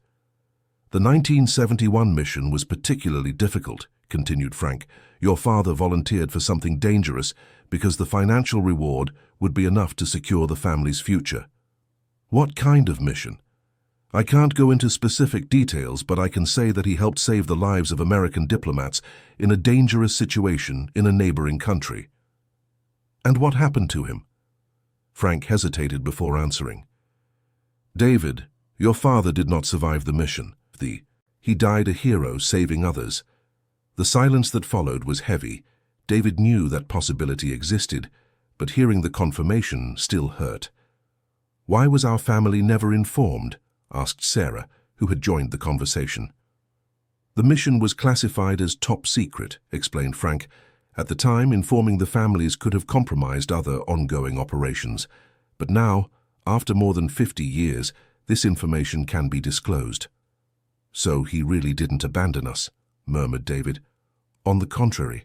"The 1971 mission was particularly difficult," continued Frank. Your father volunteered for something dangerous because the financial reward would be enough to secure the family's future. What kind of mission? I can't go into specific details, but I can say that he helped save the lives of American diplomats in a dangerous situation in a neighboring country. And what happened to him? Frank hesitated before answering. David, your father did not survive the mission. He died a hero saving others. The silence that followed was heavy. David knew that possibility existed, but hearing the confirmation still hurt. Why was our family never informed? Asked Sarah, who had joined the conversation. The mission was classified as top secret, explained Frank. At the time, informing the families could have compromised other ongoing operations. But now, after more than 50 years, this information can be disclosed. So he really didn't abandon us, murmured David. On the contrary,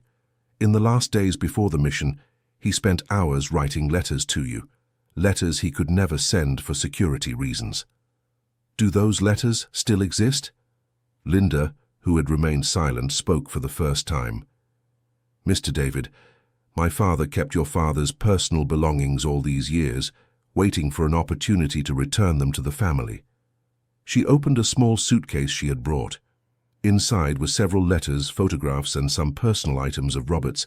in the last days before the mission, he spent hours writing letters to you, letters he could never send for security reasons. Do those letters still exist? Linda, who had remained silent, spoke for the first time. Mr. David, my father kept your father's personal belongings all these years, waiting for an opportunity to return them to the family. She opened a small suitcase she had brought. Inside were several letters, photographs, and some personal items of Robert's.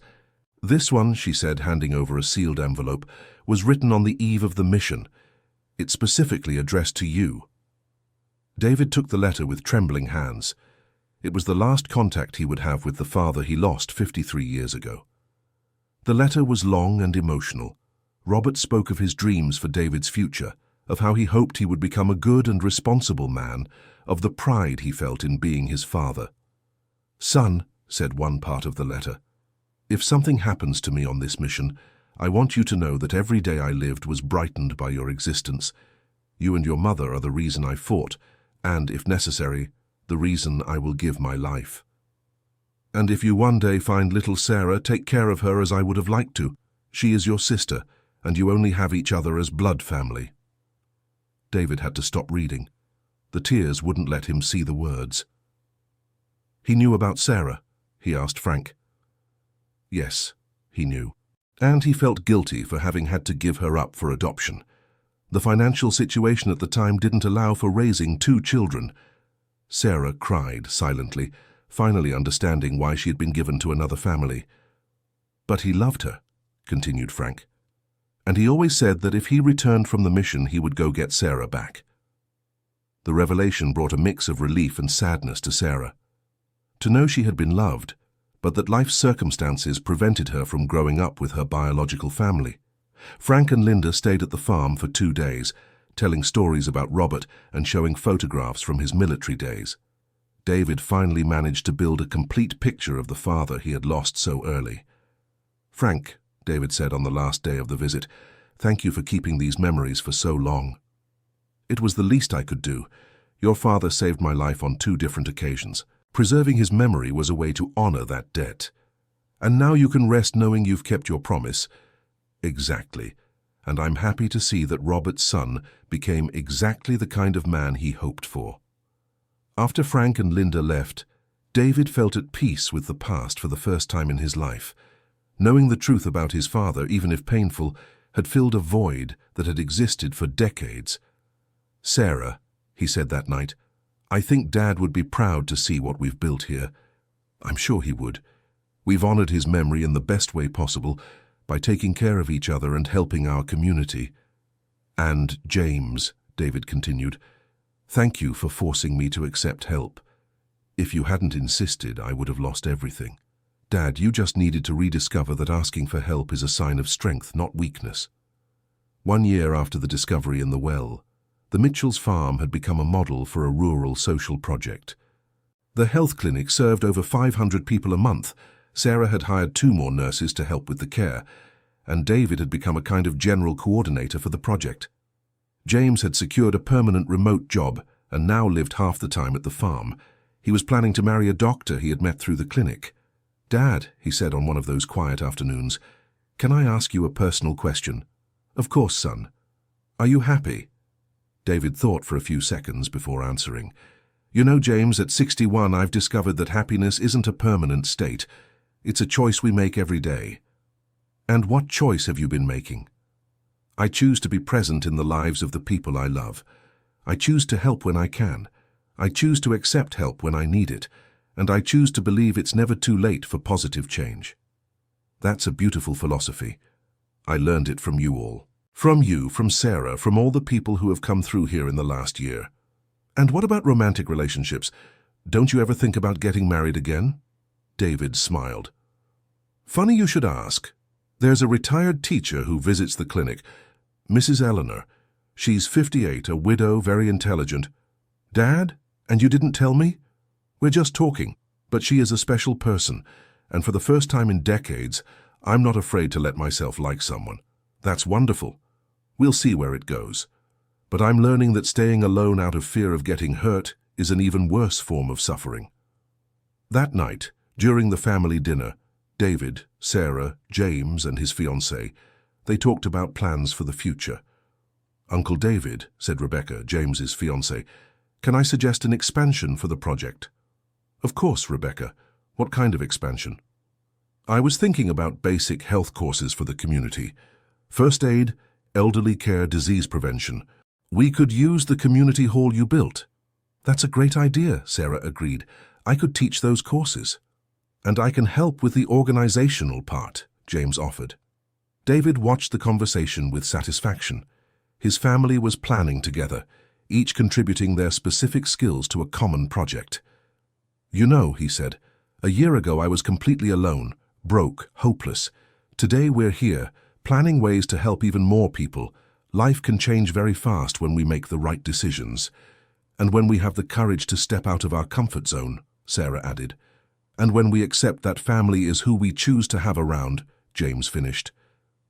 This one, she said, handing over a sealed envelope, was written on the eve of the mission. It specifically addressed to you. David took the letter with trembling hands. It was the last contact he would have with the father he lost 53 years ago. The letter was long and emotional. Robert spoke of his dreams for David's future, of how he hoped he would become a good and responsible man, of the pride he felt in being his father. Son, said one part of the letter, if something happens to me on this mission, I want you to know that every day I lived was brightened by your existence. You and your mother are the reason I fought, and, if necessary, the reason I will give my life. And if you one day find little Sarah, take care of her as I would have liked to. She is your sister, and you only have each other as blood family. David had to stop reading. The tears wouldn't let him see the words. He knew about Sarah, he asked Frank. Yes, he knew. And he felt guilty for having had to give her up for adoption. The financial situation at the time didn't allow for raising 2 children. Sarah cried silently, finally understanding why she had been given to another family. But he loved her, continued Frank. And he always said that if he returned from the mission, he would go get Sarah back. The revelation brought a mix of relief and sadness to Sarah. To know she had been loved, but that life's circumstances prevented her from growing up with her biological family. Frank and Linda stayed at the farm for 2 days, telling stories about Robert and showing photographs from his military days. David finally managed to build a complete picture of the father he had lost so early. Frank, David said on the last day of the visit, thank you for keeping these memories for so long. It was the least I could do. Your father saved my life on 2 different occasions. Preserving his memory was a way to honor that debt. And now you can rest knowing you've kept your promise. Exactly. And I'm happy to see that Robert's son became exactly the kind of man he hoped for. After Frank and Linda left, David felt at peace with the past for the first time in his life. Knowing the truth about his father, even if painful, had filled a void that had existed for decades. Sarah, he said that night, I think Dad would be proud to see what we've built here. I'm sure he would. We've honored his memory in the best way possible, by taking care of each other and helping our community. And James, David continued, thank you for forcing me to accept help. If you hadn't insisted, I would have lost everything. Dad, you just needed to rediscover that asking for help is a sign of strength, not weakness. 1 year after the discovery in the well, the Mitchells' farm had become a model for a rural social project. The health clinic served over 500 people a month. Sarah had hired 2 more nurses to help with the care, and David had become a kind of general coordinator for the project. James had secured a permanent remote job and now lived half the time at the farm. He was planning to marry a doctor he had met through the clinic. Dad, he said on one of those quiet afternoons, can I ask you a personal question? Of course, son. Are you happy? David thought for a few seconds before answering. You know, James, at 61 I've discovered that happiness isn't a permanent state. It's a choice we make every day. And what choice have you been making? I choose to be present in the lives of the people I love. I choose to help when I can. I choose to accept help when I need it. And I choose to believe it's never too late for positive change. That's a beautiful philosophy. I learned it from you all. From you, from Sarah, from all the people who have come through here in the last year. And what about romantic relationships? Don't you ever think about getting married again? David smiled. Funny you should ask. There's a retired teacher who visits the clinic, Mrs. Eleanor. She's 58, a widow, very intelligent. Dad? And you didn't tell me? We're just talking, but she is a special person, and for the first time in decades, I'm not afraid to let myself like someone. That's wonderful. We'll see where it goes. But I'm learning that staying alone out of fear of getting hurt is an even worse form of suffering. That night, during the family dinner, David, Sarah, James, and his fiancée, they talked about plans for the future. Uncle David, said Rebecca, James's fiancée, can I suggest an expansion for the project? Of course, Rebecca. What kind of expansion? I was thinking about basic health courses for the community. First aid, elderly care, disease prevention. We could use the community hall you built. That's a great idea, Sarah agreed. I could teach those courses. And I can help with the organizational part, James offered. David watched the conversation with satisfaction. His family was planning together, each contributing their specific skills to a common project. You know, he said, a year ago I was completely alone, broke, hopeless. Today we're here, planning ways to help even more people. Life can change very fast when we make the right decisions. And when we have the courage to step out of our comfort zone, Sarah added. And when we accept that family is who we choose to have around, James finished.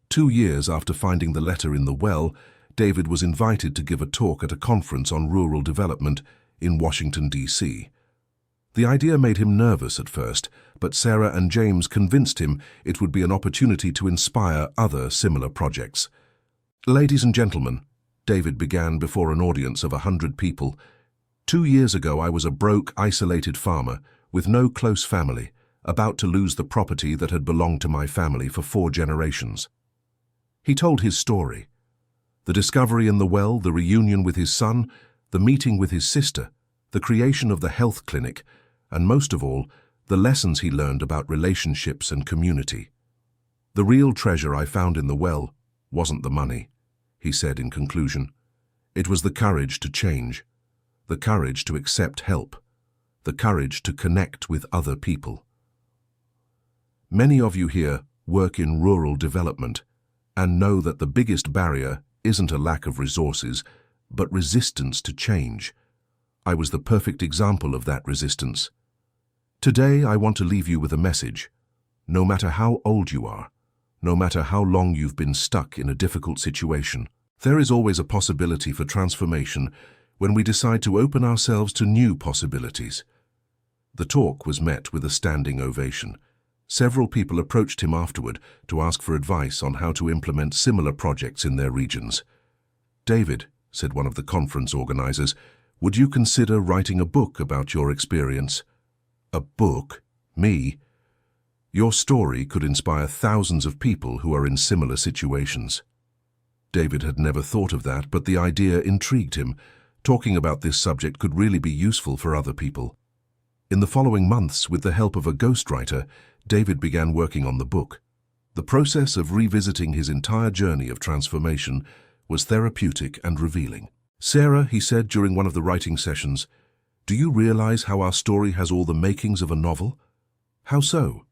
2 years after finding the letter in the well, David was invited to give a talk at a conference on rural development in Washington, D.C. The idea made him nervous at first, but Sarah and James convinced him it would be an opportunity to inspire other similar projects. Ladies and gentlemen, David began before an audience of 100 people. 2 years ago I was a broke, isolated farmer with no close family, about to lose the property that had belonged to my family for 4 generations. He told his story. The discovery in the well, the reunion with his son, the meeting with his sister, the creation of the health clinic, and most of all, the lessons he learned about relationships and community. The real treasure I found in the well wasn't the money, he said in conclusion. It was the courage to change, the courage to accept help, the courage to connect with other people. Many of you here work in rural development and know that the biggest barrier isn't a lack of resources, but resistance to change. I was the perfect example of that resistance. Today, I want to leave you with a message. No matter how old you are, no matter how long you've been stuck in a difficult situation, there is always a possibility for transformation when we decide to open ourselves to new possibilities. The talk was met with a standing ovation. Several people approached him afterward to ask for advice on how to implement similar projects in their regions. David, said one of the conference organizers, would you consider writing a book about your experience? A book? Me? Your story could inspire thousands of people who are in similar situations. David had never thought of that, but the idea intrigued him. Talking about this subject could really be useful for other people. In the following months, with the help of a ghostwriter, David began working on the book. The process of revisiting his entire journey of transformation was therapeutic and revealing. Sarah, he said during one of the writing sessions, do you realize how our story has all the makings of a novel? How so?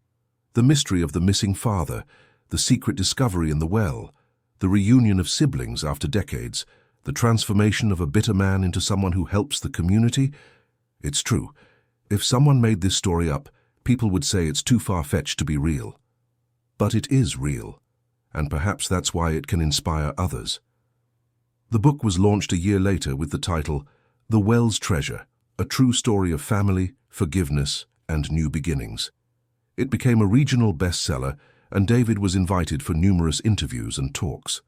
The mystery of the missing father, the secret discovery in the well, the reunion of siblings after decades, the transformation of a bitter man into someone who helps the community. It's true. If someone made this story up, people would say it's too far-fetched to be real. But it is real, and perhaps that's why it can inspire others. The book was launched a year later with the title, The Well's Treasure, a true story of family, forgiveness, and new beginnings. It became a regional bestseller, and David was invited for numerous interviews and talks.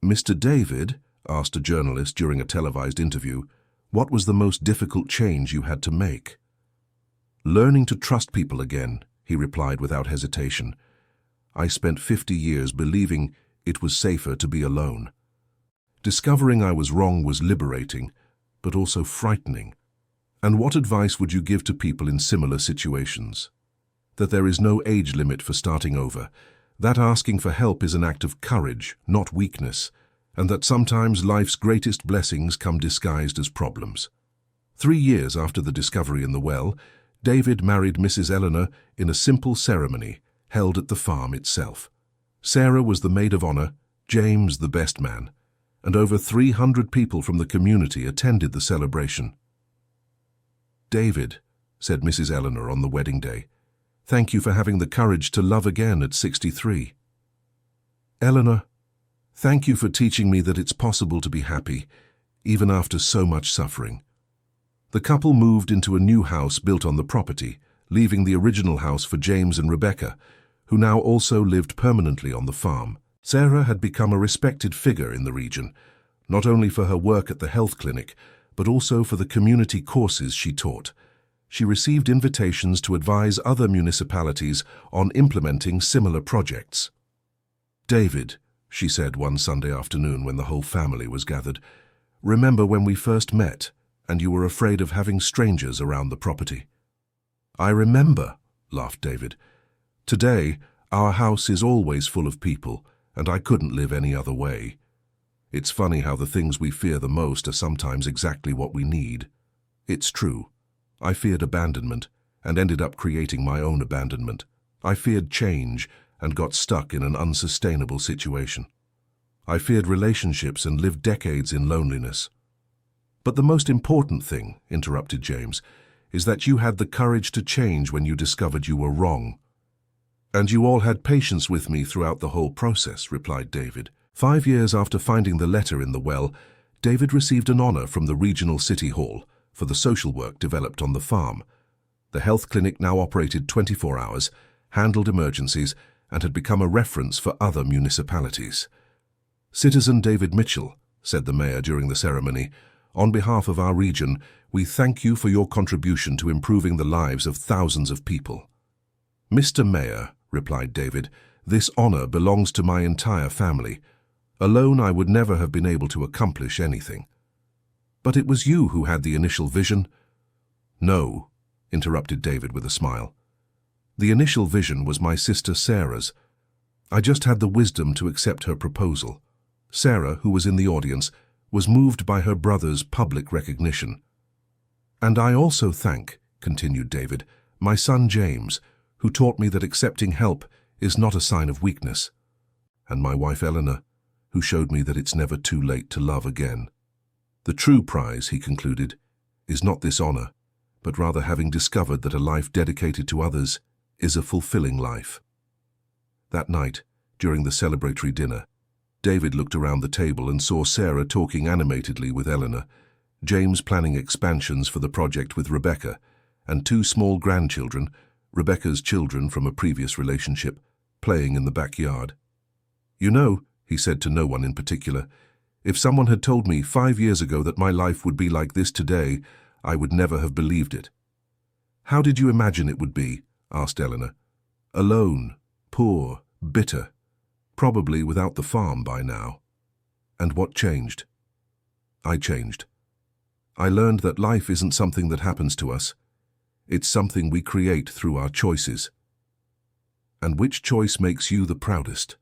Mr. David, asked a journalist during a televised interview, What was the most difficult change you had to make? Learning to trust people again, he replied without hesitation. I spent 50 years believing it was safer to be alone. Discovering I was wrong was liberating, but also frightening. And what advice would you give to people in similar situations? That there is no age limit for starting over, that asking for help is an act of courage, not weakness, and that sometimes life's greatest blessings come disguised as problems. 3 years after the discovery in the well, David married Mrs. Eleanor in a simple ceremony held at the farm itself. Sarah was the maid of honor, James the best man, and over 300 people from the community attended the celebration. David, said Mrs. Eleanor on the wedding day, thank you for having the courage to love again at 63. Eleanor, thank you for teaching me that it's possible to be happy, even after so much suffering. The couple moved into a new house built on the property, leaving the original house for James and Rebecca, who now also lived permanently on the farm. Sarah had become a respected figure in the region, not only for her work at the health clinic, but also for the community courses she taught. She received invitations to advise other municipalities on implementing similar projects. David, she said one Sunday afternoon when the whole family was gathered, remember when we first met and you were afraid of having strangers around the property? I remember, laughed David. Today, our house is always full of people, and I couldn't live any other way. It's funny how the things we fear the most are sometimes exactly what we need. It's true. I feared abandonment and ended up creating my own abandonment. I feared change and got stuck in an unsustainable situation. I feared relationships and lived decades in loneliness. But the most important thing, interrupted James, is that you had the courage to change when you discovered you were wrong. And you all had patience with me throughout the whole process, replied David. 5 years after finding the letter in the well, David received an honor from the regional city hall for the social work developed on the farm. The health clinic now operated 24 hours, handled emergencies, and had become a reference for other municipalities. Citizen David Mitchell, said the mayor during the ceremony, on behalf of our region, we thank you for your contribution to improving the lives of thousands of people. Mr. Mayor, replied David, this honor belongs to my entire family. Alone I would never have been able to accomplish anything. But it was you who had the initial vision? No, interrupted David with a smile. The initial vision was my sister Sarah's. I just had the wisdom to accept her proposal. Sarah, who was in the audience, was moved by her brother's public recognition. And I also thank, continued David, my son James, who taught me that accepting help is not a sign of weakness, and my wife Eleanor, who showed me that it's never too late to love again. The true prize, he concluded, is not this honor, but rather having discovered that a life dedicated to others is a fulfilling life. That night, during the celebratory dinner, David looked around the table and saw Sarah talking animatedly with Eleanor, James planning expansions for the project with Rebecca, and 2 small grandchildren, Rebecca's children from a previous relationship, playing in the backyard. You know, he said to no one in particular, if someone had told me 5 years ago that my life would be like this today, I would never have believed it. How did you imagine it would be? Asked Eleanor. Alone, poor, bitter, probably without the farm by now. And what changed? I changed. I learned that life isn't something that happens to us. It's something we create through our choices. And which choice makes you the proudest?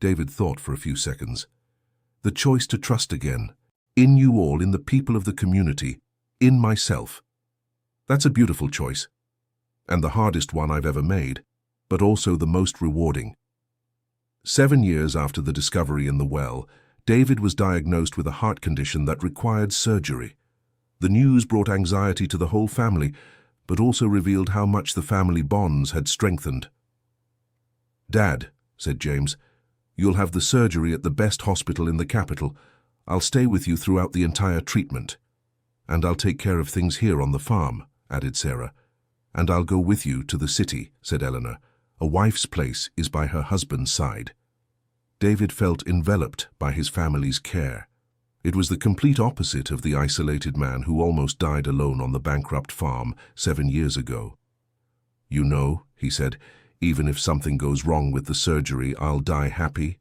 David thought for a few seconds. The choice to trust again, in you all, in the people of the community, in myself. That's a beautiful choice, and the hardest one I've ever made, but also the most rewarding. 7 years after the discovery in the well, David was diagnosed with a heart condition that required surgery. The news brought anxiety to the whole family, but also revealed how much the family bonds had strengthened. Dad, said James, you'll have the surgery at the best hospital in the capital. I'll stay with you throughout the entire treatment. And I'll take care of things here on the farm, added Sarah. And I'll go with you to the city, said Eleanor. A wife's place is by her husband's side. David felt enveloped by his family's care. It was the complete opposite of the isolated man who almost died alone on the bankrupt farm 7 years ago. "You know," he said, "even if something goes wrong with the surgery, I'll die happy."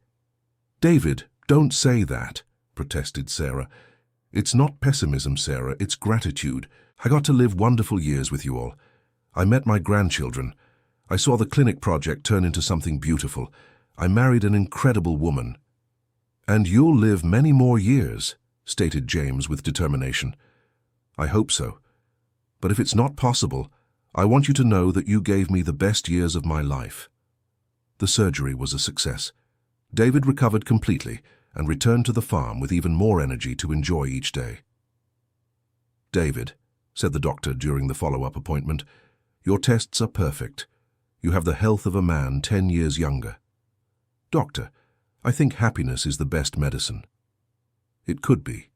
"David, don't say that," protested Sarah. "It's not pessimism, Sarah, it's gratitude. I got to live wonderful years with you all. I met my grandchildren. I saw the clinic project turn into something beautiful. I married an incredible woman." "And you'll live many more years," stated James with determination. "I hope so. But if it's not possible, I want you to know that you gave me the best years of my life." The surgery was a success. David recovered completely and returned to the farm with even more energy to enjoy each day. "David," said the doctor during the follow-up appointment, "your tests are perfect. You have the health of a man 10 years younger." "Doctor, I think happiness is the best medicine." It could be.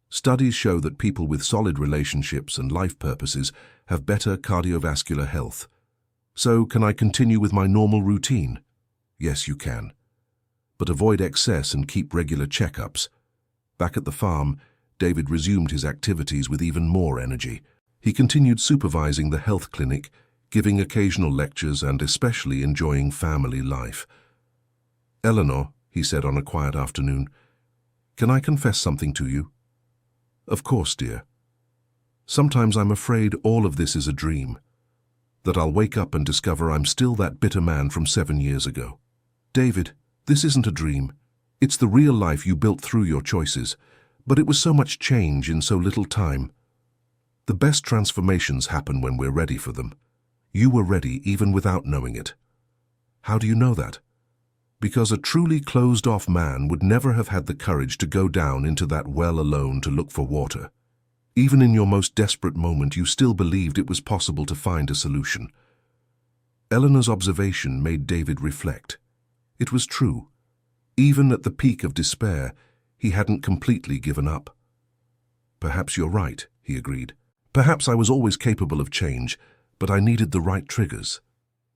Studies show that people with solid relationships and life purposes have better cardiovascular health. "So, can I continue with my normal routine?" "Yes, you can. But avoid excess and keep regular checkups." Back at the farm, David resumed his activities with even more energy. He continued supervising the health clinic, giving occasional lectures and especially enjoying family life. "Eleanor," he said on a quiet afternoon, "can I confess something to you?" "Of course, dear." "Sometimes I'm afraid all of this is a dream, that I'll wake up and discover I'm still that bitter man from 7 years ago." "David, this isn't a dream. It's the real life you built through your choices, but it was so much change in so little time. The best transformations happen when we're ready for them. You were ready even without knowing it." "How do you know that?" "Because a truly closed-off man would never have had the courage to go down into that well alone to look for water. Even in your most desperate moment, you still believed it was possible to find a solution." Eleanor's observation made David reflect. It was true. Even at the peak of despair, he hadn't completely given up. "Perhaps you're right," he agreed. "Perhaps I was always capable of change, but I needed the right triggers.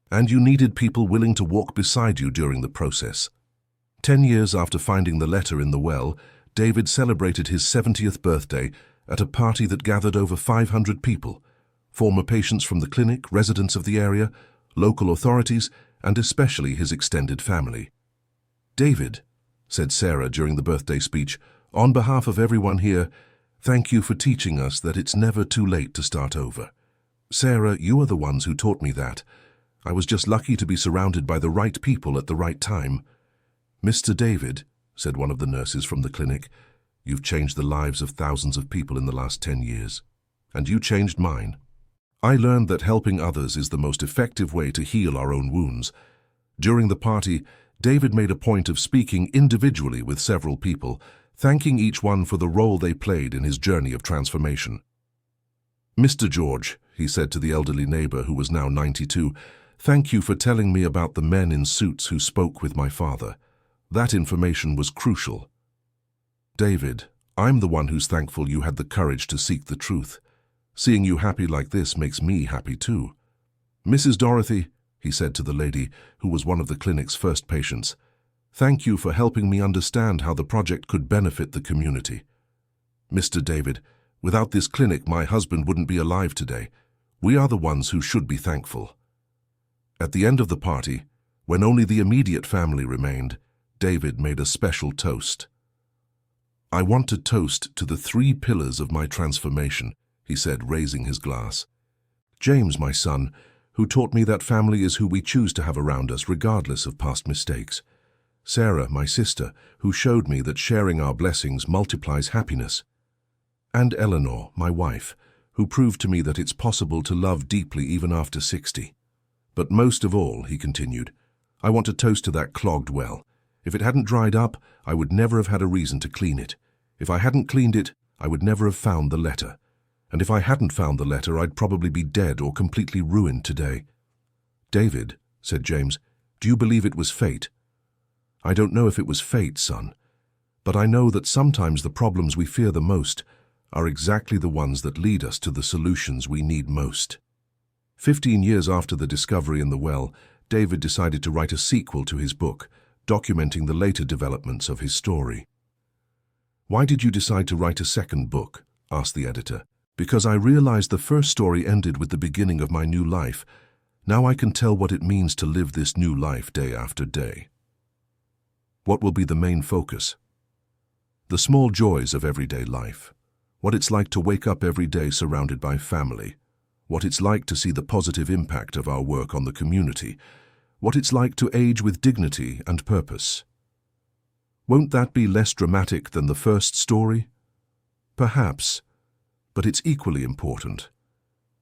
And you needed people willing to walk beside you during the process." 10 years after finding the letter in the well, David celebrated his 70th birthday at a party that gathered over 500 people, former patients from the clinic, residents of the area, local authorities, and especially his extended family. "David," said Sarah during the birthday speech, "on behalf of everyone here, thank you for teaching us that it's never too late to start over. Sarah, you are the ones who taught me that. I was just lucky to be surrounded by the right people at the right time." "Mr. David," said one of the nurses from the clinic, "you've changed the lives of thousands of people in the last 10 years. And you changed mine. I learned that helping others is the most effective way to heal our own wounds." During the party, David made a point of speaking individually with several people, thanking each one for the role they played in his journey of transformation. "Mr. George," he said to the elderly neighbor who was now 92, "thank you for telling me about the men in suits who spoke with my father. That information was crucial." "David, I'm the one who's thankful you had the courage to seek the truth. Seeing you happy like this makes me happy too." "Mrs. Dorothy," he said to the lady who was one of the clinic's first patients, "thank you for helping me understand how the project could benefit the community." "Mr. David, without this clinic, my husband wouldn't be alive today. We are the ones who should be thankful." At the end of the party, when only the immediate family remained, David made a special toast. "I want to toast to the 3 pillars of my transformation," he said, raising his glass. "James, my son, who taught me that family is who we choose to have around us regardless of past mistakes. Sarah, my sister, who showed me that sharing our blessings multiplies happiness. And Eleanor, my wife, who proved to me that it's possible to love deeply even after 60. But most of all," he continued, "I want to toast to that clogged well. If it hadn't dried up, I would never have had a reason to clean it. If I hadn't cleaned it, I would never have found the letter. And if I hadn't found the letter, I'd probably be dead or completely ruined today." "David," said James, "do you believe it was fate?" "I don't know if it was fate, son, but I know that sometimes the problems we fear the most are exactly the ones that lead us to the solutions we need most." 15 years after the discovery in the well, David decided to write a sequel to his book, documenting the later developments of his story. "Why did you decide to write a second book?" asked the editor. "Because I realized the first story ended with the beginning of my new life. Now I can tell what it means to live this new life day after day." What will be the main focus? The small joys of everyday life. What it's like to wake up every day surrounded by family. What it's like to see the positive impact of our work on the community. What it's like to age with dignity and purpose. Won't that be less dramatic than the first story? Perhaps, but it's equally important.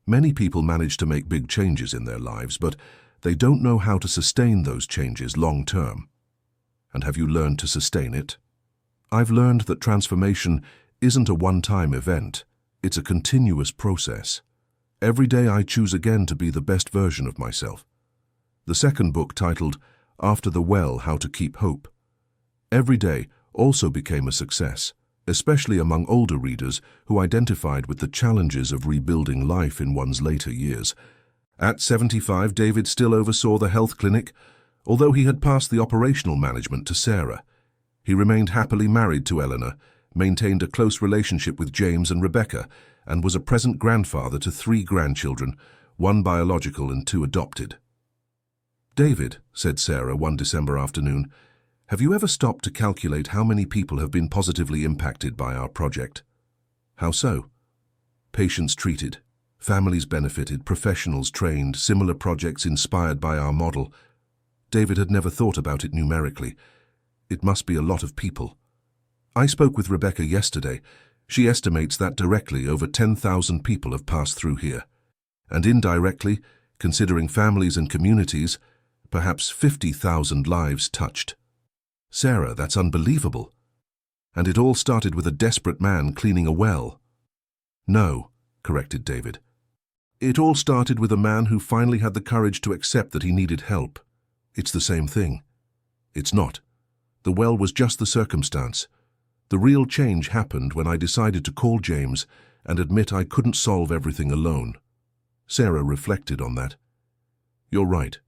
Many people manage to make big changes in their lives, but they don't know how to sustain those changes long term. And have you learned to sustain it? I've learned that transformation isn't a one-time event. It's a continuous process. Every day I choose again to be the best version of myself. The second book, titled After the Well, How to Keep Hope. Every day also became a success, especially among older readers who identified with the challenges of rebuilding life in one's later years. At 75, David still oversaw the health clinic, although he had passed the operational management to Sarah. He remained happily married to Eleanor, maintained a close relationship with James and Rebecca, and was a present grandfather to 3 grandchildren, 1 biological and 2 adopted. "David," said Sarah one December afternoon, "have you ever stopped to calculate how many people have been positively impacted by our project?" "How so?" "Patients treated, families benefited, professionals trained, similar projects inspired by our model." David had never thought about it numerically. It must be a lot of people. "I spoke with Rebecca yesterday. She estimates that directly over 10,000 people have passed through here. And indirectly, considering families and communities, perhaps 50,000 lives touched." "Sarah, that's unbelievable. And it all started with a desperate man cleaning a well." "No," corrected David. "It all started with a man who finally had the courage to accept that he needed help. It's the same thing." "It's not. The well was just the circumstance. The real change happened when I decided to call James and admit I couldn't solve everything alone." Sarah reflected on that. "You're right.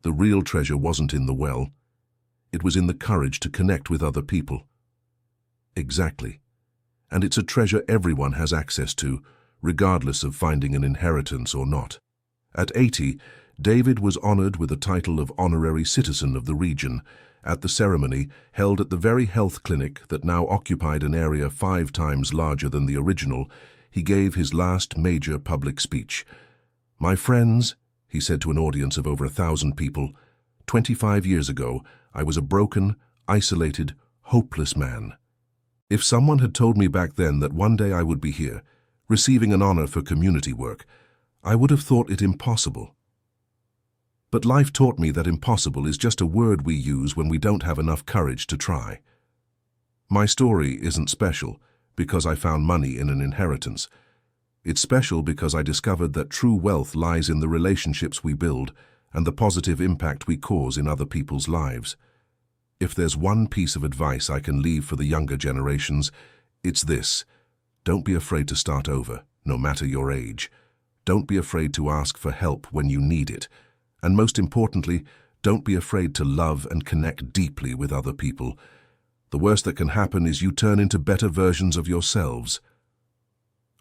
The real treasure wasn't in the well. It was in the courage to connect with other people." "Exactly. And it's a treasure everyone has access to, regardless of finding an inheritance or not." At 80, David was honored with the title of Honorary Citizen of the region at the ceremony held at the very health clinic that now occupied an area 5 times larger than the original. He gave his last major public speech. "My friends," he said to an audience of over 1,000 people, "25 years ago, I was a broken, isolated, hopeless man. If someone had told me back then that one day I would be here, receiving an honor for community work, I would have thought it impossible. But life taught me that impossible is just a word we use when we don't have enough courage to try. My story isn't special because I found money in an inheritance. It's special because I discovered that true wealth lies in the relationships we build and the positive impact we cause in other people's lives. If there's one piece of advice I can leave for the younger generations, it's this: don't be afraid to start over, no matter your age. Don't be afraid to ask for help when you need it. And most importantly, don't be afraid to love and connect deeply with other people. The worst that can happen is you turn into better versions of yourselves."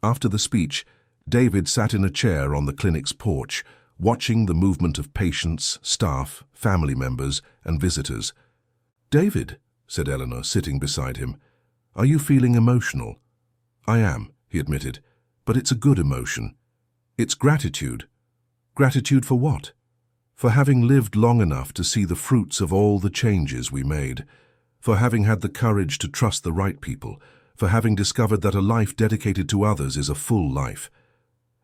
After the speech, David sat in a chair on the clinic's porch, watching the movement of patients, staff, family members, and visitors. "David," said Eleanor, sitting beside him, "are you feeling emotional?" "I am," he admitted, "but it's a good emotion. It's gratitude." "Gratitude for what?" "For having lived long enough to see the fruits of all the changes we made, for having had the courage to trust the right people, for having discovered that a life dedicated to others is a full life,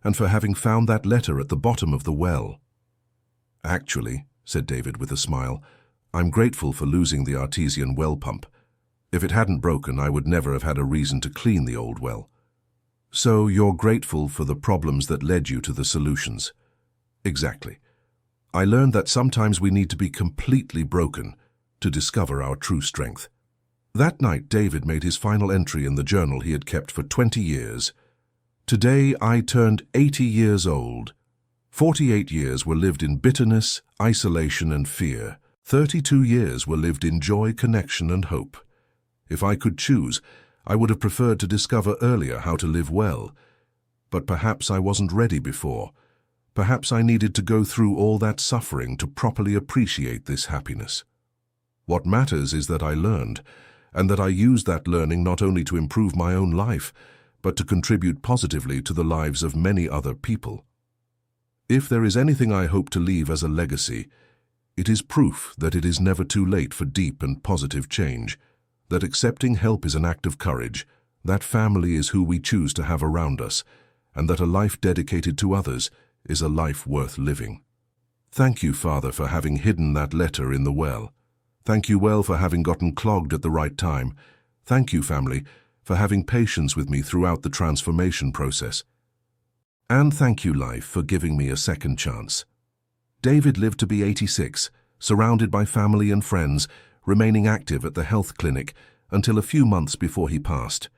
and for having found that letter at the bottom of the well." "Actually," said David with a smile, "I'm grateful for losing the artesian well pump. If it hadn't broken, I would never have had a reason to clean the old well." "So you're grateful for the problems that led you to the solutions." "Exactly. I learned that sometimes we need to be completely broken to discover our true strength." That night, David made his final entry in the journal he had kept for 20 years. "Today I turned 80 years old. 48 years were lived in bitterness, isolation, and fear. 32 years were lived in joy, connection, and hope. If I could choose, I would have preferred to discover earlier how to live well. But perhaps I wasn't ready before. Perhaps I needed to go through all that suffering to properly appreciate this happiness. What matters is that I learned, and that I used that learning not only to improve my own life, but to contribute positively to the lives of many other people. If there is anything I hope to leave as a legacy, it is proof that it is never too late for deep and positive change, that accepting help is an act of courage, that family is who we choose to have around us, and that a life dedicated to others is a life worth living. Thank you, Father, for having hidden that letter in the well. Thank you, well, for having gotten clogged at the right time. Thank you, family, for having patience with me throughout the transformation process. And thank you, life, for giving me a second chance. David lived to be 86, surrounded by family and friends, remaining active at the health clinic until a few months before he passed.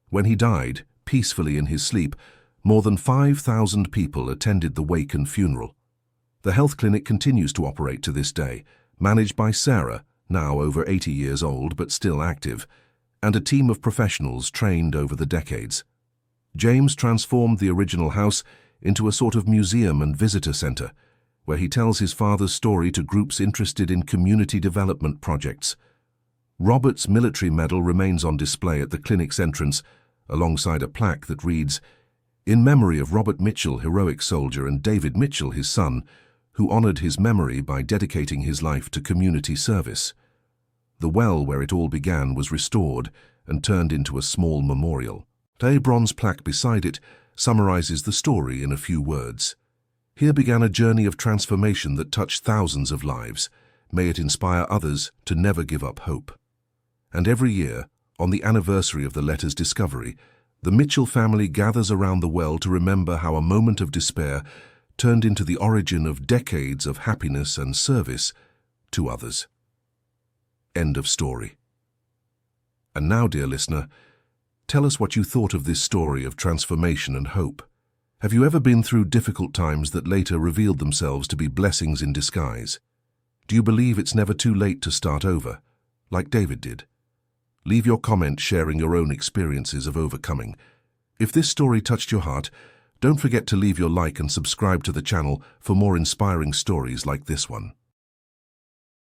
When he died, peacefully in his sleep, more than 5,000 people attended the wake and funeral. The health clinic continues to operate to this day, managed by Sarah, now over 80 years old but still active, and a team of professionals trained over the decades. James transformed the original house into a sort of museum and visitor center, where he tells his father's story to groups interested in community development projects. Robert's military medal remains on display at the clinic's entrance, alongside a plaque that reads, "In memory of Robert Mitchell, heroic soldier, and David Mitchell, his son, who honored his memory by dedicating his life to community service." The well where it all began was restored and turned into a small memorial. A bronze plaque beside it summarizes the story in a few words. Here began a journey of transformation that touched thousands of lives. May it inspire others to never give up hope. And every year, on the anniversary of the letter's discovery, the Mitchell family gathers around the well to remember how a moment of despair turned into the origin of decades of happiness and service to others. End of story. And now, dear listener, tell us what you thought of this story of transformation and hope. Have you ever been through difficult times that later revealed themselves to be blessings in disguise? Do you believe it's never too late to start over, like David did? Leave your comment sharing your own experiences of overcoming. If this story touched your heart, don't forget to leave your like and subscribe to the channel for more inspiring stories like this one.